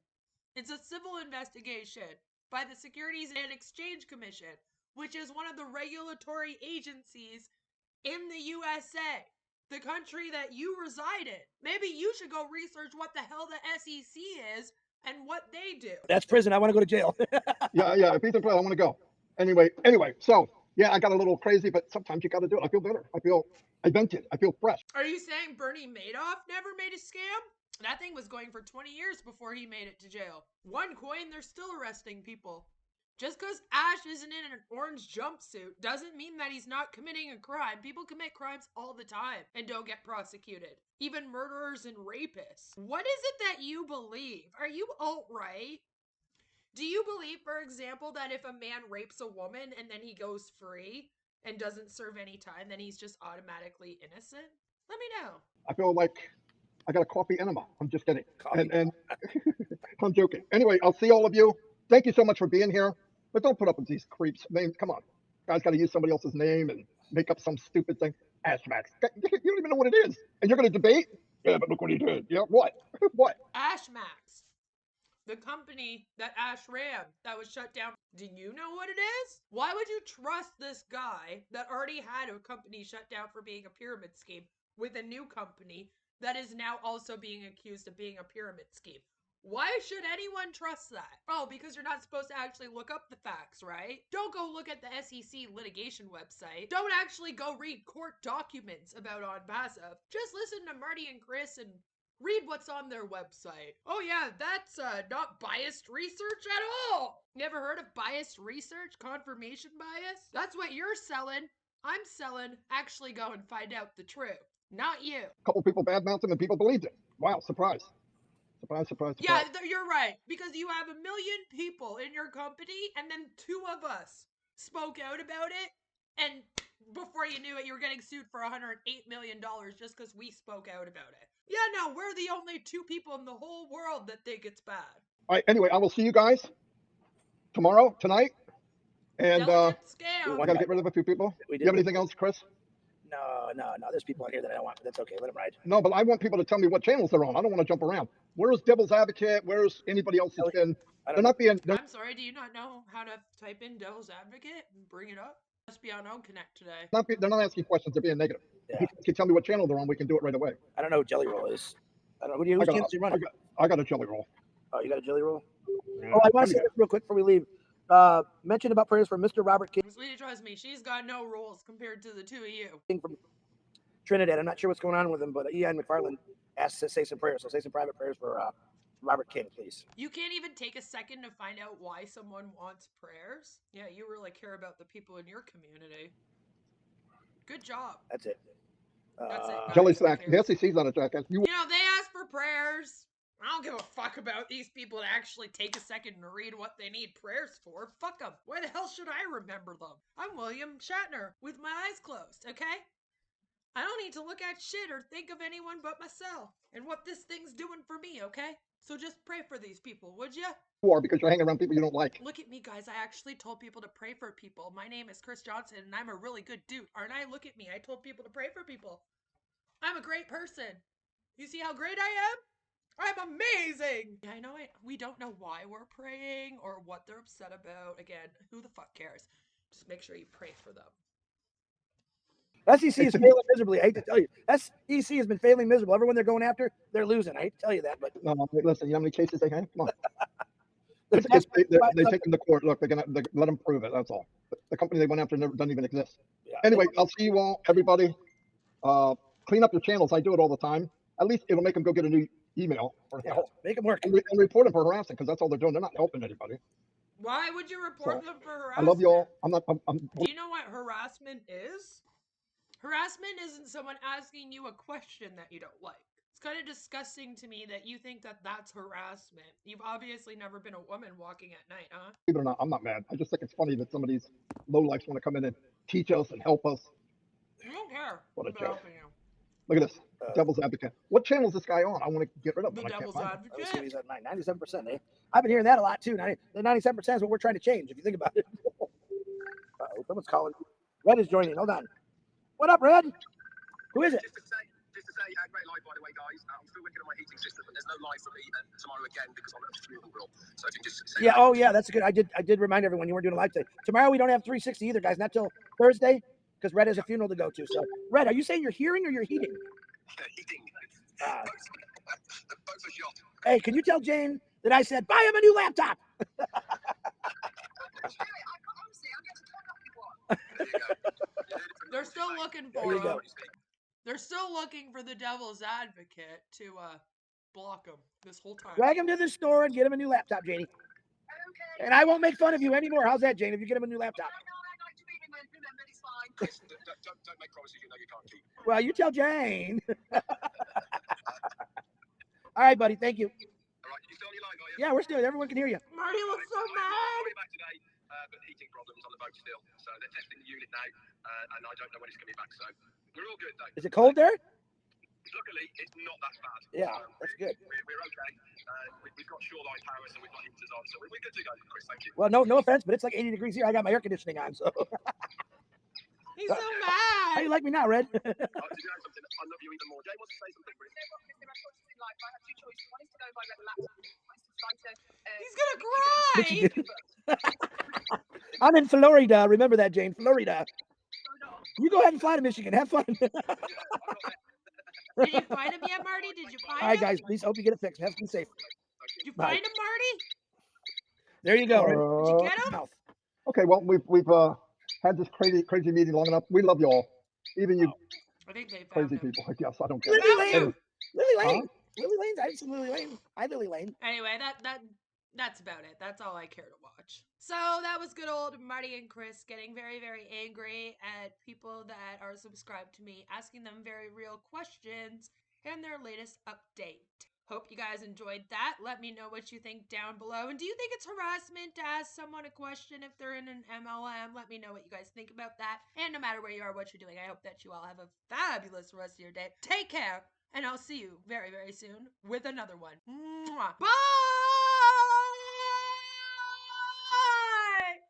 Speaker 2: It's a civil investigation by the Securities and Exchange Commission, which is one of the regulatory agencies in the USA, the country that you reside in. Maybe you should go research what the hell the SEC is and what they do.
Speaker 3: That's prison. I want to go to jail.
Speaker 4: yeah. If he's in prison, I want to go. Anyway, so yeah, I got a little crazy, but sometimes you got to do it. I feel better. I vented. I feel fresh.
Speaker 2: Are you saying Bernie Madoff never made a scam? That thing was going for 20 years before he made it to jail. OneCoin, they're still arresting people. Just because Ash isn't in an orange jumpsuit doesn't mean that he's not committing a crime. People commit crimes all the time and don't get prosecuted. Even murderers and rapists. What is it that you believe? Are you alt-right? Do you believe, for example, that if a man rapes a woman and then he goes free and doesn't serve any time, then he's just automatically innocent? Let me know.
Speaker 4: I feel like I got a coffee enema. I'm just kidding. And I'm joking. Anyway, I'll see all of you. Thank you so much for being here. But don't put up with these creeps. I mean, come on. Guys got to use somebody else's name and make up some stupid thing. Ashmax. You don't even know what it is. And you're going to debate? Yeah, but look what he did. Yeah, what? What?
Speaker 2: Ashmax. The company that Ash ran that was shut down. Do you know what it is? Why would you trust this guy that already had a company shut down for being a pyramid scheme with a new company that is now also being accused of being a pyramid scheme? Why should anyone trust that? Oh, because you're not supposed to actually look up the facts, right? Don't go look at the SEC litigation website. Don't actually go read court documents about Onpassive. Just listen to Marty and Chris and read what's on their website. Oh yeah, that's not biased research at all. Never heard of biased research? Confirmation bias? That's what you're selling. I'm selling. Actually go and find out the truth. Not you.
Speaker 4: A couple people badmouthed him and people believed it. Wow, surprise. Surprise.
Speaker 2: Yeah, you're right. Because you have 1 million people in your company, and then 2 of us spoke out about it, and before you knew it, you were getting sued for $108 million just because we spoke out about it. Yeah, no, we're the only 2 people in the whole world that think it's bad.
Speaker 4: All right, anyway, I will see you guys tonight. And I got to get rid of a few people. Do you have anything else, Chris?
Speaker 3: No. There's people on here that I don't want. That's okay. Let them ride.
Speaker 4: No, but I want people to tell me what channels they're on. I don't want to jump around. Where's Devil's Advocate? Where's anybody else that's been? They're not being.
Speaker 2: I'm sorry. Do you not know how to type in Devil's Advocate and bring it up? Must be on OwnConnect today.
Speaker 4: They're not asking questions. They're being negative. Yeah. If you can tell me what channel they're on, we can do it right away.
Speaker 3: I don't know what Jelly Roll is. I don't know. Whose channel is he running?
Speaker 4: I got a Jelly Roll.
Speaker 3: Oh, you got a Jelly Roll? Yeah. Oh, I want to say this real quick before we leave. Mention about prayers for Mr. Robert King.
Speaker 2: Sweetie, trust me, she's got no rules compared to the 2 of you.
Speaker 3: From Trinidad. I'm not sure what's going on with him, but Ian McFarland asked to say some prayers. So say some private prayers for Robert King, please.
Speaker 2: You can't even take a second to find out why someone wants prayers? Yeah, you really care about the people in your community. Good job.
Speaker 3: That's it.
Speaker 2: That's it, guys.
Speaker 4: Jelly Sack. Nancy C's on a jackass.
Speaker 2: You know, they ask for prayers. I don't give a fuck about these people that actually take a second to read what they need prayers for. Fuck them. Why the hell should I remember them? I'm William Shatner with my eyes closed, okay? I don't need to look at shit or think of anyone but myself and what this thing's doing for me, okay? So just pray for these people, would you?
Speaker 4: Or because you're hanging around people you don't like.
Speaker 2: Look at me, guys. I actually told people to pray for people. My name is Chris Johnson, and I'm a really good dude. Aren't I? Look at me. I told people to pray for people. I'm a great person. You see how great I am? I'm amazing! Yeah, I know we don't know why we're praying or what they're upset about. Again, who the fuck cares? Just make sure you pray for them.
Speaker 3: SEC is failing miserably. I hate to tell you. SEC has been failing miserable. Everyone they're going after, they're losing. I hate to tell you that, but
Speaker 4: no, listen. You know how many cases they have? Come on. They take them to court. Look, they're let them prove it. That's all. The company they went after doesn't even exist. Yeah, anyway, I'll see you all, everybody. Clean up your channels. I do it all the time. At least it'll make them go get a new email or help.
Speaker 3: Make them work
Speaker 4: and report them for harassing, because that's all they're doing. They're not helping anybody.
Speaker 2: Why would you report them for harassment?
Speaker 4: I love you all.
Speaker 2: Do you know what harassment is? Harassment isn't someone asking you a question that you don't like. It's kind of disgusting to me that you think that that's harassment. You've obviously never been a woman walking at night, huh?
Speaker 4: Believe it or not, I'm not mad. I just think it's funny that some of these lowlifes want to come in and teach us and help us.
Speaker 2: I don't care.
Speaker 4: What a joke. Look at this. Devil's Advocate. What channel is this guy on? I want to get rid of him.
Speaker 2: The Devil's Advocate.
Speaker 3: He's at 97%. Eh? I've been hearing that a lot too. The 97% is what we're trying to change, if you think about it. Someone's calling. Red is joining. Hold on. What up, Red? Who is it?
Speaker 7: Just to say, great live, by the way, guys. I'm still working on my heating system, but there's no live for me tomorrow again because I'm at a funeral grill. So if you just say
Speaker 3: that's a good. I did remind everyone you weren't doing a live today. Tomorrow we don't have 360 either, guys. Not till Thursday, because Red has a funeral to go to. So, Red, are you saying you're hearing or you're heating?
Speaker 7: Heating. Both are shot.
Speaker 3: Hey, can you tell Jane that I said buy him a new laptop?
Speaker 2: They're still looking for him. They're still looking for the Devil's Advocate to block him this whole time.
Speaker 3: Drag him to the store and get him a new laptop, Janie. Okay. And I won't make fun of you anymore. How's that, Jane? If you get him a new laptop.
Speaker 7: Don't make promises you know you can't keep.
Speaker 3: Well, you tell Jane. All right, buddy. Thank you.
Speaker 7: All right, you still on your line, are you?
Speaker 3: Yeah, we're still. Everyone can hear you.
Speaker 2: Marty looks so mad.
Speaker 7: Back today, but heating problems on the boat still. So they're testing the unit now, and I don't know when it's coming back. So we're all good, though.
Speaker 3: Is it cold there?
Speaker 7: Luckily, it's not that bad.
Speaker 3: Yeah, that's good.
Speaker 7: We're okay. We've got shoreline power, so we've got heaters on. So we're good to go, Chris. Thank you.
Speaker 3: Well, no offense, but it's like 80 degrees here. I got my air conditioning on, so.
Speaker 2: He's so mad.
Speaker 3: How do you like me now, Red?
Speaker 7: Did you know something? I love you even more. Jay wants to say something, Chris.
Speaker 2: He's gonna cry.
Speaker 3: I'm in Florida. Remember that, Jane. Florida. You go ahead and fly to Michigan. Have fun.
Speaker 2: Did you find him yet, Marty? Did you find him?
Speaker 3: All right, guys. Please hope you get it fixed. Have to be safe.
Speaker 2: Did you find him, Marty?
Speaker 3: There you go.
Speaker 2: Did you get him?
Speaker 4: Okay. Well, we've had this crazy meeting long enough. We love you all, even you
Speaker 2: I think they
Speaker 4: crazy people. I guess I don't care.
Speaker 3: Lily Lane. Lily Lane. Lily Lane. I see Lily Lane. Hi, Lily Lane.
Speaker 2: Anyway, that's about it. That's all I care to watch. So that was good old Marty and Chris getting very, very angry at people that are subscribed to me, asking them very real questions and their latest update. Hope you guys enjoyed that. Let me know what you think down below. And do you think it's harassment to ask someone a question if they're in an MLM? Let me know what you guys think about that. And no matter where you are, what you're doing, I hope that you all have a fabulous rest of your day. Take care, and I'll see you very, very soon with another one. Mwah. Bye!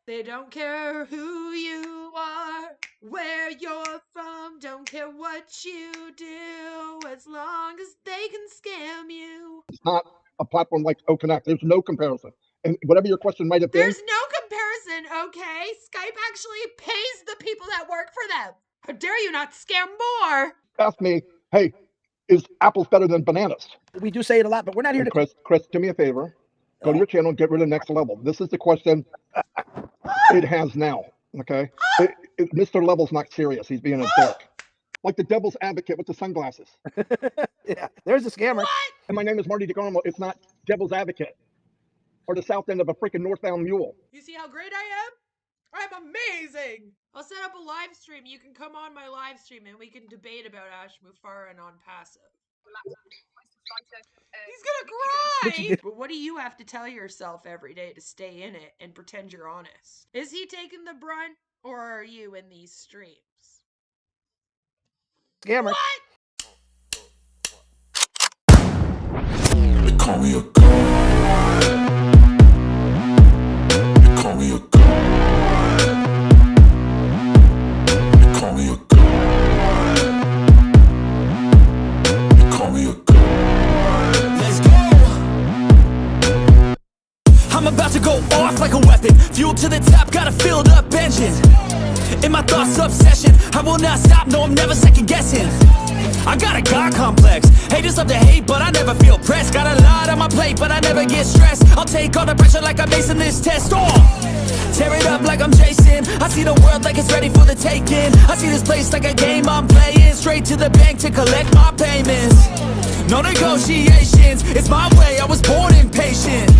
Speaker 2: They don't care who you are, where you're from, don't care what you do, as long as they can scam you.
Speaker 4: It's not a platform like OConnect. There's no comparison. And whatever your question might have been.
Speaker 2: There's no comparison, okay? Skype actually pays the people that work for them. How dare you not scam more?
Speaker 4: Ask me, hey, is apples better than bananas?
Speaker 3: We do say it a lot, but we're not here to...
Speaker 4: Chris, do me a favor. Go to your channel and get rid of Next Level. This is the question it has now, okay? Mr. Level's not serious. He's being a dick. Like the Devil's Advocate with the sunglasses.
Speaker 3: Yeah, there's a scammer.
Speaker 2: What?
Speaker 4: And my name is Marty DeGarmo. It's not Devil's Advocate or the south end of a freaking northbound mule.
Speaker 2: You see how great I am? I'm amazing. I'll set up a live stream. You can come on my live stream and we can debate about Ash Mufareh and Onpassive. He's gonna cry! But what do you have to tell yourself every day to stay in it and pretend you're honest? Is he taking the brunt, or are you in these streams?
Speaker 3: Scammer.
Speaker 2: What?
Speaker 1: They call me a god. They call me a god. They call me a god. They call me a god.
Speaker 8: Let's go. I'm about to go off like a weapon. Fuel to the top, got a filled up engine. In my thoughts, obsession. I will not stop, no, I'm never second guessing. I got a God complex. Haters love to hate, but I never feel pressed. Got a lot on my plate, but I never get stressed. I'll take all the pressure like I'm acing this test. Tear it up like I'm Jason. I see the world like it's ready for the taking. I see this place like a game I'm playing. Straight to the bank to collect my payments. No negotiations, it's my way, I was born impatient.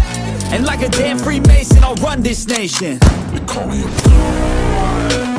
Speaker 8: And like a damn Freemason, I'll run this nation.
Speaker 1: They call me a god.